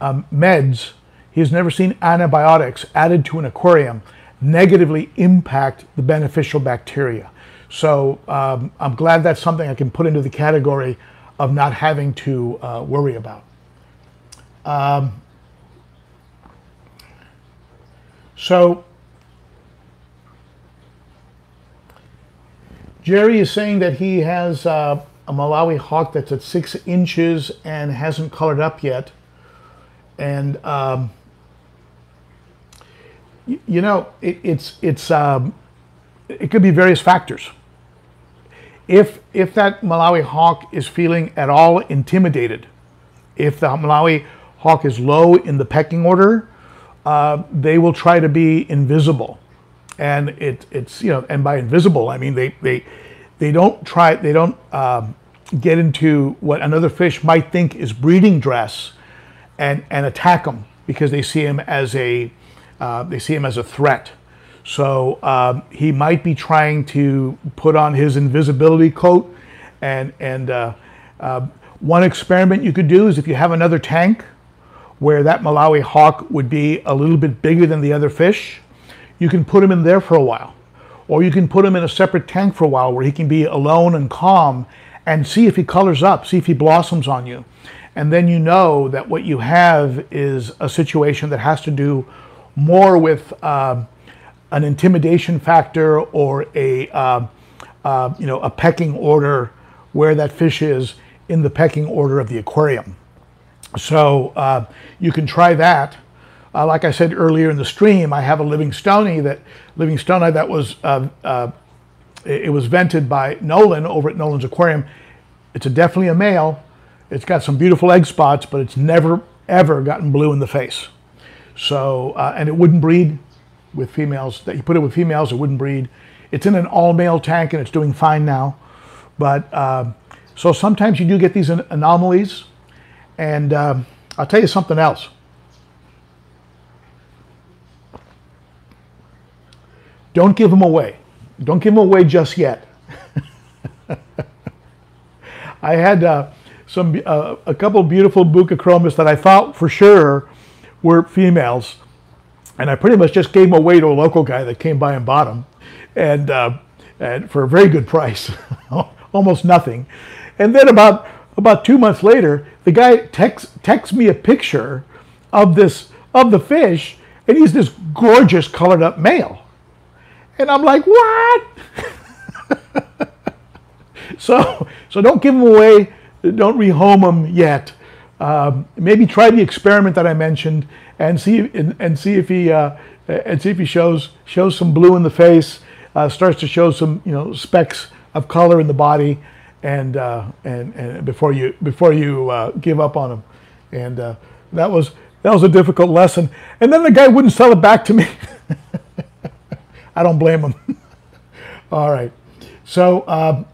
meds, he has never seen antibiotics added to an aquarium negatively impact the beneficial bacteria. So I'm glad that's something I can put into the category of not having to worry about. So Jerry is saying that he has a Malawi hawk that's at 6 inches and hasn't colored up yet. And you know, it could be various factors. If that Malawi hawk is feeling at all intimidated, if the Malawi hawk is low in the pecking order, they will try to be invisible. And it's you know, and by invisible I mean they don't get into what another fish might think is breeding dress and attack them because they see him as a threat. So he might be trying to put on his invisibility coat, and one experiment you could do is if you have another tank where that Malawi hawk would be a little bit bigger than the other fish, you can put him in there for a while, or you can put him in a separate tank for a while where he can be alone and calm and see if he colors up, see if he blossoms on you. And then you know that what you have is a situation that has to do more with an intimidation factor or a pecking order, where that fish is in the pecking order of the aquarium. So you can try that. Like I said earlier in the stream, I have a Livingstonia that was it was vented by Nolan over at Nolan's Aquarium. It's definitely a male. It's got some beautiful egg spots, but it's never ever gotten blue in the face. So and it wouldn't breed with females. That you put it with females, it wouldn't breed. It's in an all-male tank and it's doing fine now. But so sometimes you do get these anomalies, And I'll tell you something else. Don't give them away. Don't give them away just yet. I had a couple of beautiful Buccochromis that I thought for sure were females, and I pretty much just gave them away to a local guy that came by and bought them, and for a very good price, almost nothing. And then about 2 months later, the guy texts me a picture of the fish, and he's this gorgeous colored up male. And I'm like, what? So don't give them away. Don't rehome them yet. Maybe try the experiment that I mentioned and see if he shows some blue in the face, starts to show some specks of color in the body, and before you give up on him. And that was a difficult lesson. And then the guy wouldn't sell it back to me. I don't blame him. All right. So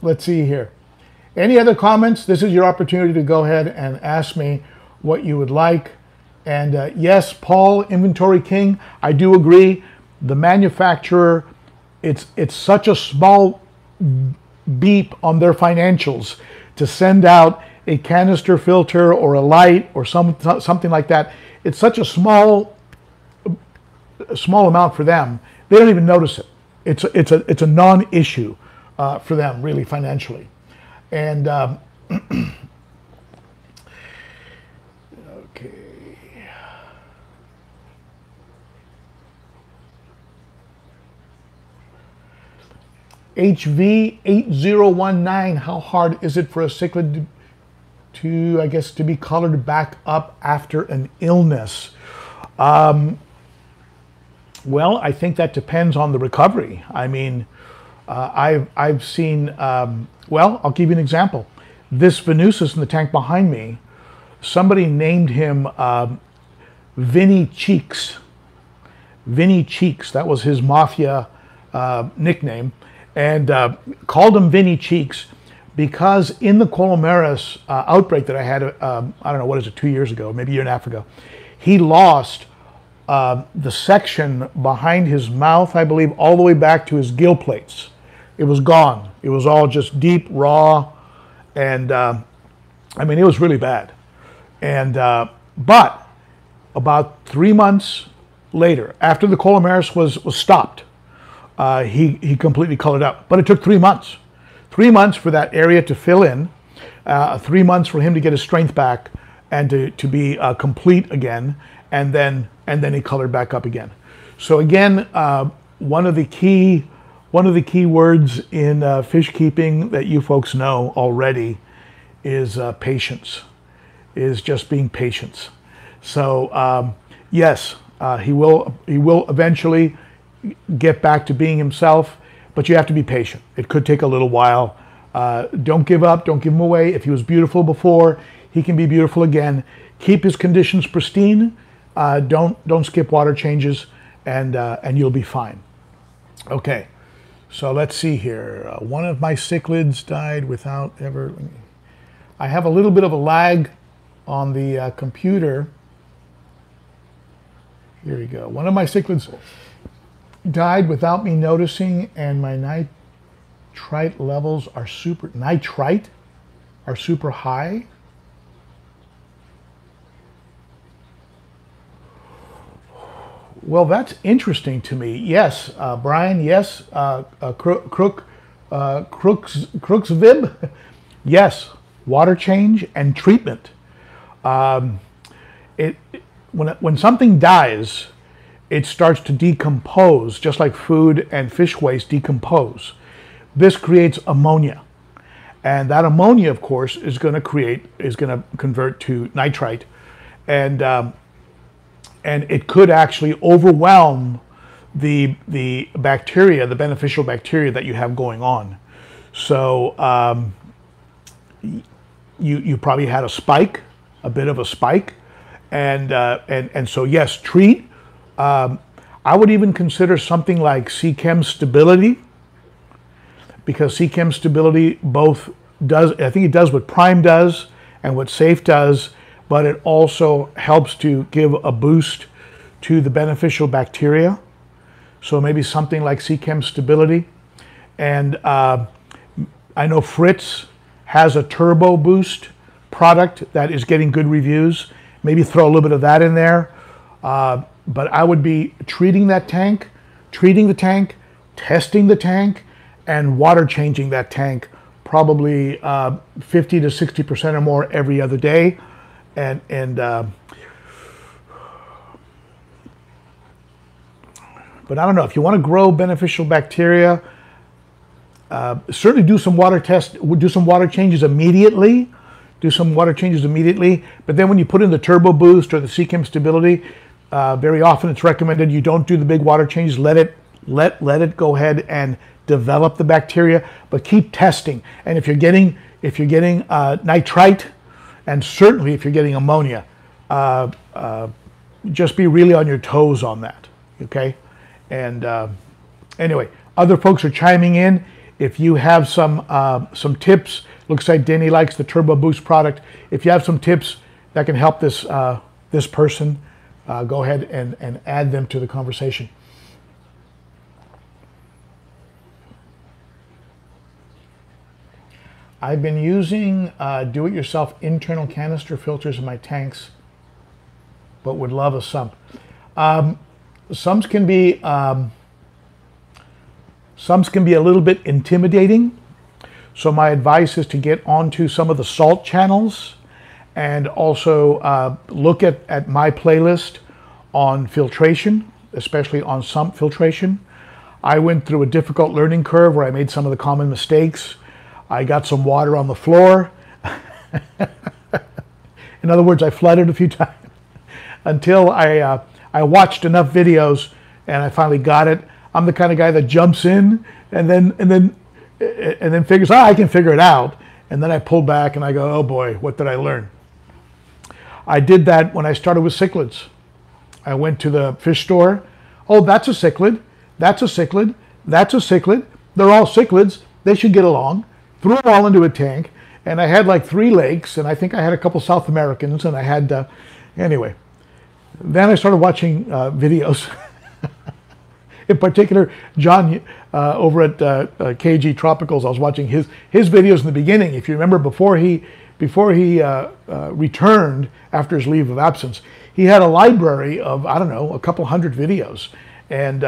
let's see here. Any other comments? This is your opportunity to go ahead and ask me what you would like. And yes, Paul, Inventory King, I do agree. The manufacturer, it's such a small beep on their financials to send out a canister filter or a light or something like that. It's such a small amount for them. They don't even notice it. It's a non-issue for them, really, financially. And okay, HV8019. How hard is it for a cichlid to be colored back up after an illness? Well, I think that depends on the recovery. I mean, I've seen, well, I'll give you an example. This Venusus in the tank behind me, somebody named him Vinny Cheeks. Vinny Cheeks, that was his mafia nickname, and called him Vinny Cheeks because in the Colomeris outbreak that I had, I don't know, what is it, 2 years ago, maybe a year and a half ago, he lost the section behind his mouth, I believe, all the way back to his gill plates. It was gone. It was all just deep, raw, and I mean, it was really bad. And but about 3 months later, after the Colomeris was stopped, he completely colored up. But it took 3 months. 3 months for that area to fill in, 3 months for him to get his strength back and to be complete again, and then he colored back up again. So again, one of the key words in fish keeping that you folks know already is patience, is just being patient. So yes, he will eventually get back to being himself, but you have to be patient. It could take a little while. Don't give up. Don't give him away. If he was beautiful before, he can be beautiful again. Keep his conditions pristine. Don't skip water changes, and you'll be fine. Okay, so let's see here. One of my cichlids died without ever. I have a little bit of a lag on the computer. Here we go. One of my cichlids died without me noticing, and my nitrite levels are super high. Well, that's interesting to me. Yes, Brian, yes, Crooksvib, yes, water change and treatment. When something dies, it starts to decompose, just like food and fish waste decompose. This creates ammonia. And that ammonia, of course, is going to convert to nitrite. And it could actually overwhelm the bacteria, the beneficial bacteria that you have going on. So you probably had a spike, a bit of a spike, and so yes, treat. I would even consider something like Seachem Stability, because Seachem Stability both does, I think it does what Prime does and what Safe does, but it also helps to give a boost to the beneficial bacteria. So maybe something like Seachem Stability. And I know Fritz has a Turbo Boost product that is getting good reviews. Maybe throw a little bit of that in there. But I would be treating the tank, testing the tank, and water changing that tank probably 50 to 60% or more every other day. But I don't know, if you want to grow beneficial bacteria, certainly do some water changes immediately. But then when you put in the Turbo Boost or the Seachem Stability, very often it's recommended you don't do the big water changes. Let it go ahead and develop the bacteria, but keep testing. And if you're getting nitrite, and certainly if you're getting ammonia, just be really on your toes on that. Okay. And anyway, other folks are chiming in. If you have some tips, looks like Denny likes the Turbo Boost product. If you have some tips that can help this person, go ahead and add them to the conversation. I've been using do-it-yourself internal canister filters in my tanks, but would love a sump. Sumps can be a little bit intimidating. So my advice is to get onto some of the salt channels and also look at my playlist on filtration, especially on sump filtration. I went through a difficult learning curve where I made some of the common mistakes. I got some water on the floor. In other words, I flooded a few times until I watched enough videos and I finally got it. I'm the kind of guy that jumps in and then figures, I can figure it out. And then I pull back and I go, oh boy, what did I learn? I did that when I started with cichlids. I went to the fish store. Oh, that's a cichlid. That's a cichlid. That's a cichlid. They're all cichlids. They should get along. Threw them all into a tank. And I had like 3 lakes, and I think I had a couple South Americans, and I had, anyway. Then I started watching videos. In particular, John over at KG Tropicals, I was watching his videos in the beginning. If you remember, before he returned after his leave of absence, he had a library of, I don't know, a couple hundred videos. And,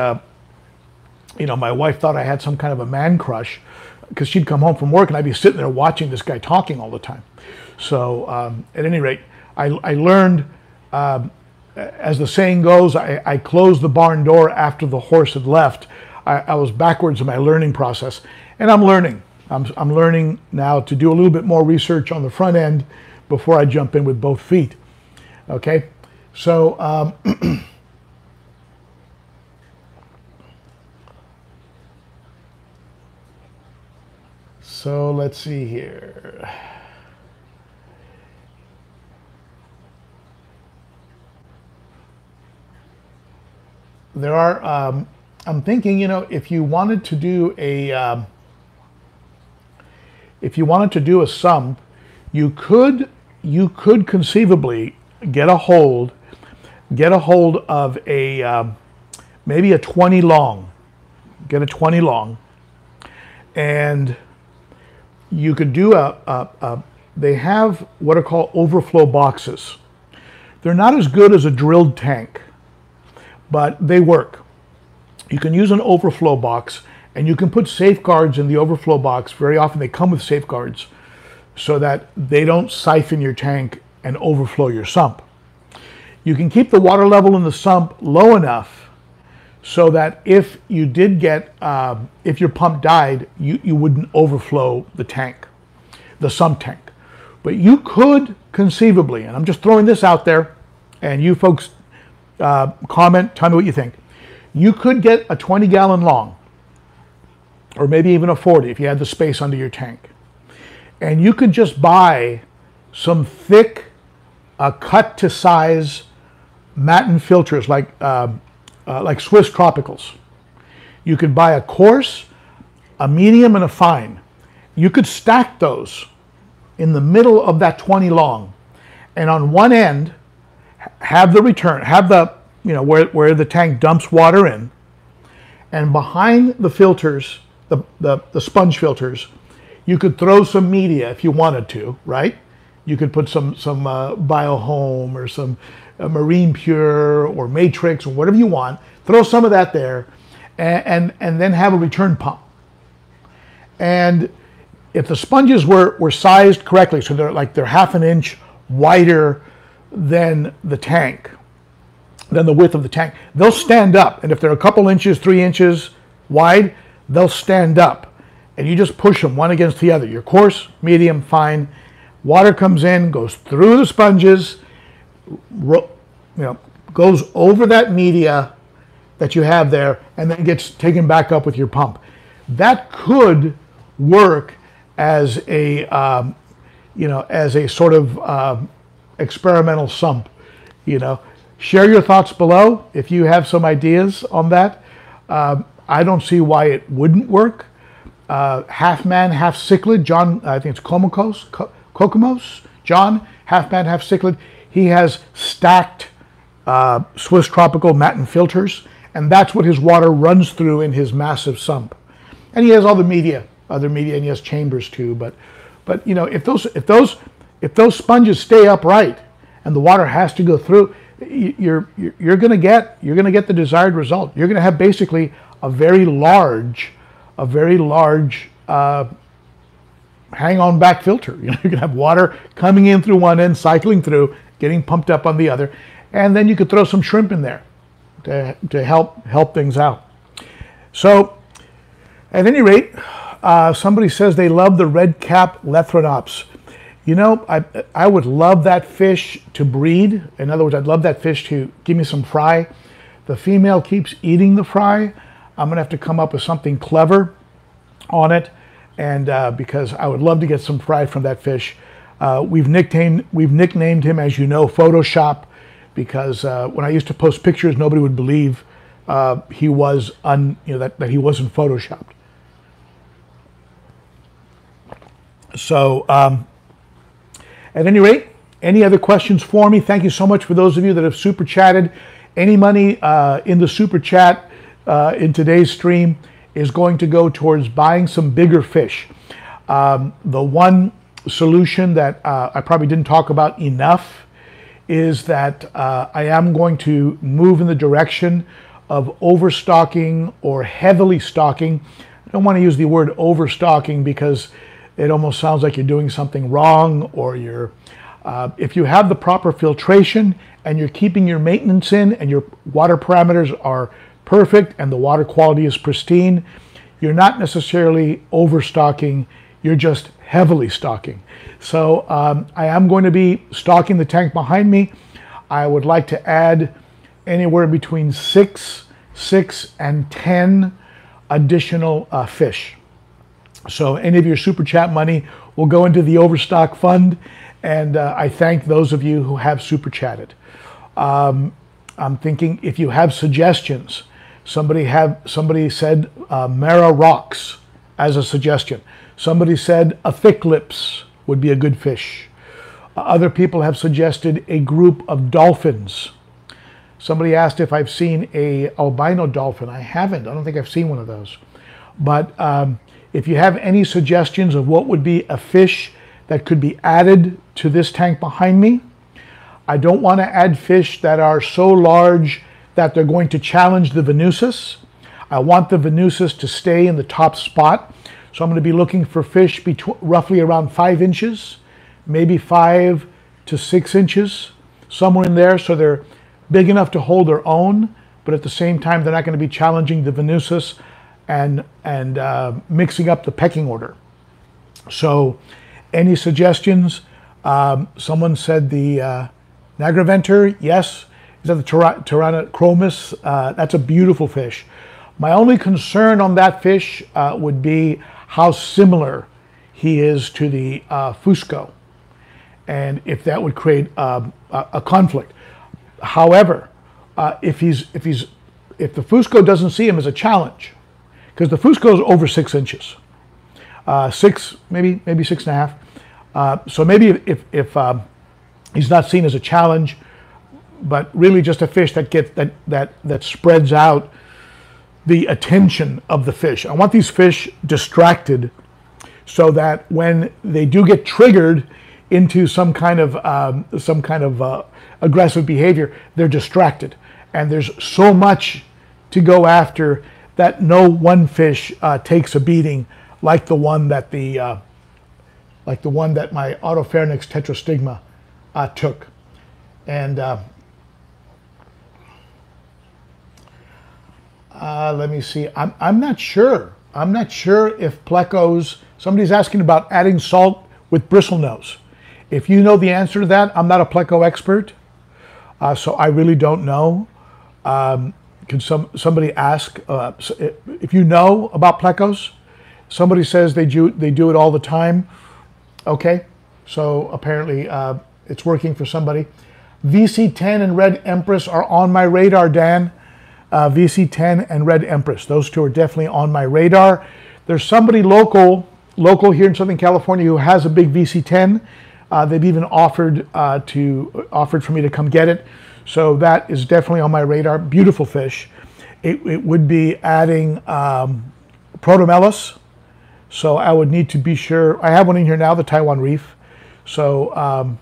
my wife thought I had some kind of a man crush because she'd come home from work and I'd be sitting there watching this guy talking all the time. So at any rate, I learned, as the saying goes, I closed the barn door after the horse had left. I was backwards in my learning process, and I'm learning. I'm learning now to do a little bit more research on the front end before I jump in with both feet. Okay, so so let's see here. There are, I'm thinking, if you wanted to do a sump, you could conceivably get a hold of a maybe a 20 long. Get a 20 long, and you could do they have what are called overflow boxes. They're not as good as a drilled tank, but they work. You can use an overflow box, and you can put safeguards in the overflow box. Very often they come with safeguards so that they don't siphon your tank and overflow your sump. You can keep the water level in the sump low enough so that if you did get, if your pump died, you wouldn't overflow the tank, the sump tank. But you could conceivably, and I'm just throwing this out there, and you folks comment, tell me what you think. You could get a 20-gallon long, or maybe even a 40 if you had the space under your tank. And you could just buy some thick, cut to size Matten filters like Swiss Tropicals. You could buy a coarse, a medium, and a fine. You could stack those in the middle of that 20 long, and on one end have the return, have the, where the tank dumps water in, and behind the filters, the sponge filters, you could throw some media if you wanted to, right? You could put some Biohome or some Marine Pure or Matrix or whatever you want. Throw some of that there, and then have a return pump. And if the sponges were sized correctly, so they're half an inch wider than the tank, than the width of the tank, they'll stand up. And if they're a couple inches, 3 inches wide, they'll stand up. And you just push them one against the other. Your coarse, medium, fine. Water comes in, goes through the sponges, goes over that media that you have there, and then gets taken back up with your pump. That could work as a sort of experimental sump. Share your thoughts below if you have some ideas on that. I don't see why it wouldn't work. Half man, half cichlid. John, I think it's Kokomos. John, half man, half cichlid. He has stacked Swiss Tropical Matin filters, and that's what his water runs through in his massive sump. And he has all the media, other media, and he has chambers too. But if those sponges stay upright and the water has to go through, you're going to get the desired result. You're going to have basically a very large hang-on back filter. You're going to have water coming in through one end, cycling through, getting pumped up on the other, and then you could throw some shrimp in there to help things out. So, at any rate, somebody says they love the red cap Lethrinops. I would love that fish to breed. In other words, I'd love that fish to give me some fry. The female keeps eating the fry. I'm gonna have to come up with something clever on it, and because I would love to get some fry from that fish. We've nicknamed him, as you know, Photoshop, because when I used to post pictures, nobody would believe he was that he wasn't photoshopped. So, at any rate, any other questions for me? Thank you so much for those of you that have super chatted. Any money in the super chat in today's stream is going to go towards buying some bigger fish. The one solution that I probably didn't talk about enough is that I am going to move in the direction of overstocking or heavily stocking. I don't want to use the word overstocking because it almost sounds like you're doing something wrong, or if you have the proper filtration and you're keeping your maintenance in and your water parameters are perfect and the water quality is pristine, you're not necessarily overstocking, you're just heavily stocking. So I am going to be stocking the tank behind me. I would like to add anywhere between 6 and 10 additional fish. So any of your super chat money will go into the overstock fund, and I thank those of you who have super chatted. I'm thinking if you have suggestions, somebody said Mara Rocks as a suggestion. Somebody said a thick lips would be a good fish. Other people have suggested a group of dolphins. Somebody asked if I've seen a albino dolphin. I haven't. I don't think I've seen one of those. But if you have any suggestions of what would be a fish that could be added to this tank behind me, I don't want to add fish that are so large that they're going to challenge the Venusus. I want the Venusus to stay in the top spot. So I'm going to be looking for fish roughly around 5 inches, maybe 5 to 6 inches, somewhere in there. So they're big enough to hold their own, but at the same time, they're not going to be challenging the Venusus and mixing up the pecking order. So any suggestions? Someone said the Nagraventer, yes. Is that the Tyrannochromis? That's a beautiful fish. My only concern on that fish would be how similar he is to the Fusco, and if that would create a conflict. However, if the Fusco doesn't see him as a challenge, because the Fusco is over 6 inches, maybe 6.5. So maybe if He's not seen as a challenge, but really just a fish that gets that spreads out the attention of the fish. I want these fish distracted so that when they do get triggered into some kind of aggressive behavior, they're distracted. And there's so much to go after that no one fish takes a beating like the one that my Autopharynx tetrastigma took. And let me see. I'm not sure. I'm not sure if plecos. Somebody's asking about adding salt with bristlenose. If you know the answer to that, I'm not a pleco expert, so I really don't know. Can somebody ask if you know about plecos? Somebody says they do it all the time. Okay, so apparently it's working for somebody. VC10 and Red Empress are on my radar, Dan. VC10 and Red Empress, those two are definitely on my radar. There's somebody local here in Southern California who has a big VC10. They've even offered for me to come get it. So that is definitely on my radar. Beautiful fish. It would be adding Protomellus. So I would need to be sure. I have one in here now, the Taiwan Reef. So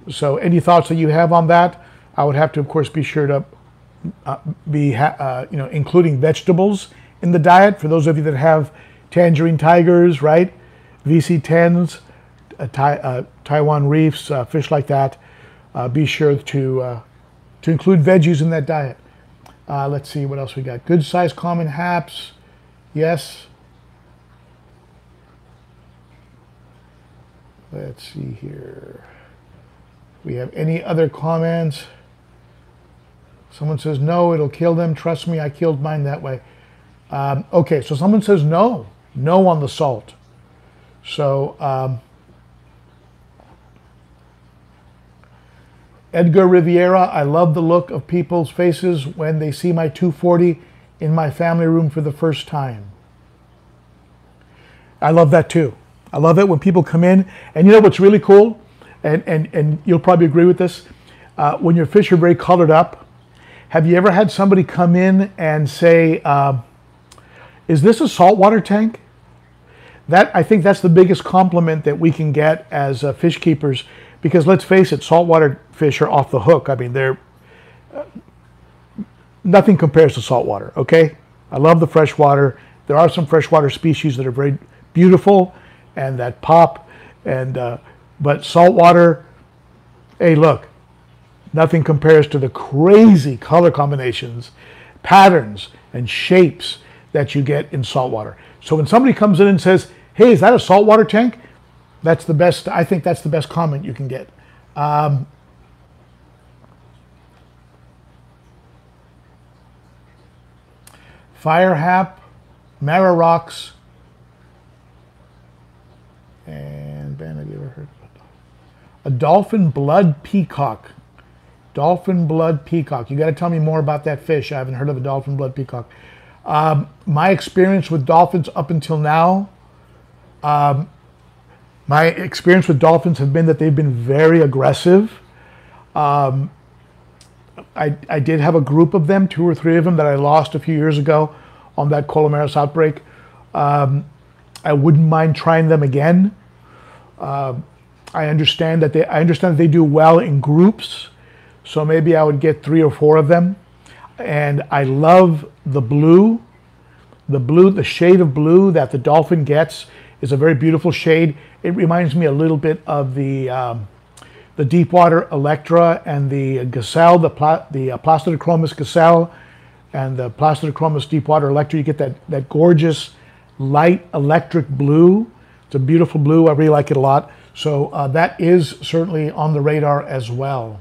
so any thoughts that you have on that? I would have to, of course, be sure to including vegetables in the diet. For those of you that have tangerine tigers, right? VC10s, Taiwan Reefs, fish like that. Be sure to include veggies in that diet. Let's see what else we got. Good sized common haps. Yes. Let's see here. We have any other comments? Someone says, no, it'll kill them. Trust me, I killed mine that way. Okay, so someone says no on the salt. So Edgar Riviera, I love the look of people's faces when they see my 240 in my family room for the first time. I love that too. I love it when people come in, and you know what's really cool, and you'll probably agree with this, when your fish are very colored up. Have you ever had somebody come in and say, is this a saltwater tank? I think that's the biggest compliment that we can get as fish keepers, because let's face it, saltwater fish are off the hook. I mean, they're nothing compares to saltwater, okay? I love the freshwater. There are some freshwater species that are very beautiful and that pop, but saltwater, hey, look, nothing compares to the crazy color combinations, patterns, and shapes that you get in saltwater. So when somebody comes in and says, hey, is that a saltwater tank? That's the best, I think that's the best comment you can get. Firehap, Mara Rocks, and Ben, have you ever heard of a dolphin blood peacock? Dolphin blood peacock. You got to tell me more about that fish. I haven't heard of a dolphin blood peacock. My experience with dolphins up until now, my experience with dolphins have been that they've been very aggressive. I did have a group of them, 2 or 3 of them, that I lost a few years ago on that Colomaris outbreak. I wouldn't mind trying them again. I understand that they do well in groups, so maybe I would get 3 or 4 of them. And I love the blue. The shade of blue that the dolphin gets is a very beautiful shade. It reminds me a little bit of the Deepwater Electra and the Gazelle, the Placidochromis Gazelle and the Placidochromis Deepwater Electra. You get that gorgeous light electric blue. It's a beautiful blue. I really like it a lot. So that is certainly on the radar as well.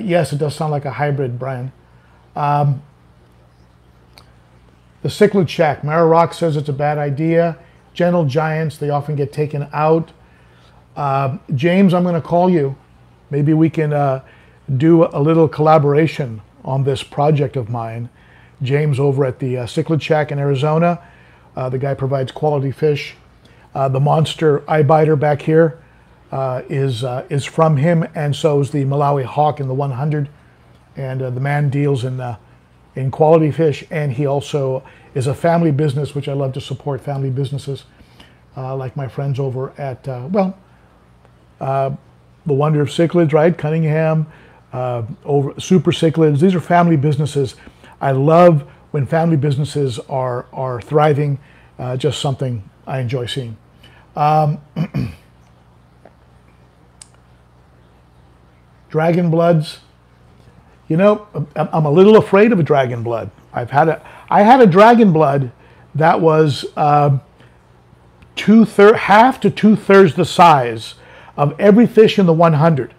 Yes, it does sound like a hybrid, Brian. The cichlid shack. Mara Rock says it's a bad idea. Gentle giants, they often get taken out. James, I'm going to call you. Maybe we can do a little collaboration on this project of mine. James over at the Cichlid Shack in Arizona. The guy provides quality fish. The monster eye biter back here. is from him, and so is the Malawi Hawk in the 100. And the man deals in quality fish, and he also is a family business, which I love to support family businesses, like my friends over at the Wonder of Cichlids, right? Cunningham, over Super Cichlids. These are family businesses. I love when family businesses are thriving. Just something I enjoy seeing. Dragon Bloods. You know, I'm a little afraid of a dragon blood. I had a dragon blood that was half to 2/3 the size of every fish in the 100.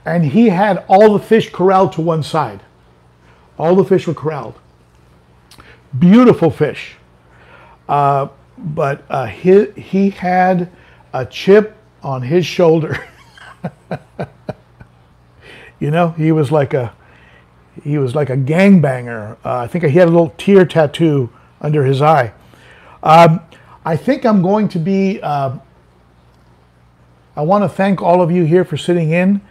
And he had all the fish corralled to one side. All the fish were corralled. Beautiful fish. But he had a chip on his shoulder. You know, he was like a gangbanger. I think he had a little tear tattoo under his eye. I think I'm going to be, I want to thank all of you here for sitting in.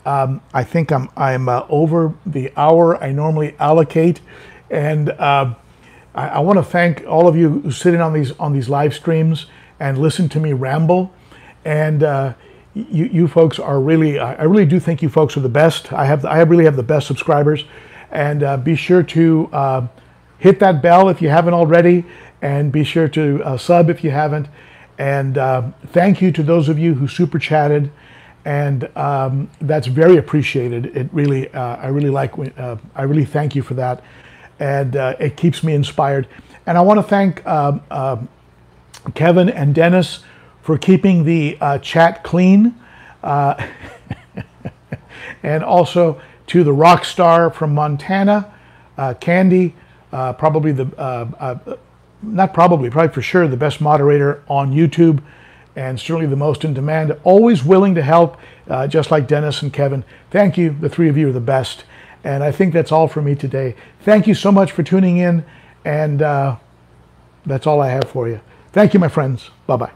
I think I'm over the hour I normally allocate, and I want to thank all of you who sit in on these live streams and listen to me ramble. And you folks are really, I really do think you folks are the best. I really have the best subscribers, and be sure to hit that bell if you haven't already, and be sure to sub if you haven't. And thank you to those of you who super chatted, and that's very appreciated. It really, I really thank you for that, and it keeps me inspired. And I want to thank Kevin and Dennis for keeping the chat clean, and also to the rock star from Montana, Candy, probably probably for sure the best moderator on YouTube, and certainly the most in demand, always willing to help, just like Dennis and Kevin. Thank you. The three of you are the best. And I think that's all for me today. Thank you so much for tuning in, and that's all I have for you. Thank you, my friends. Bye-bye.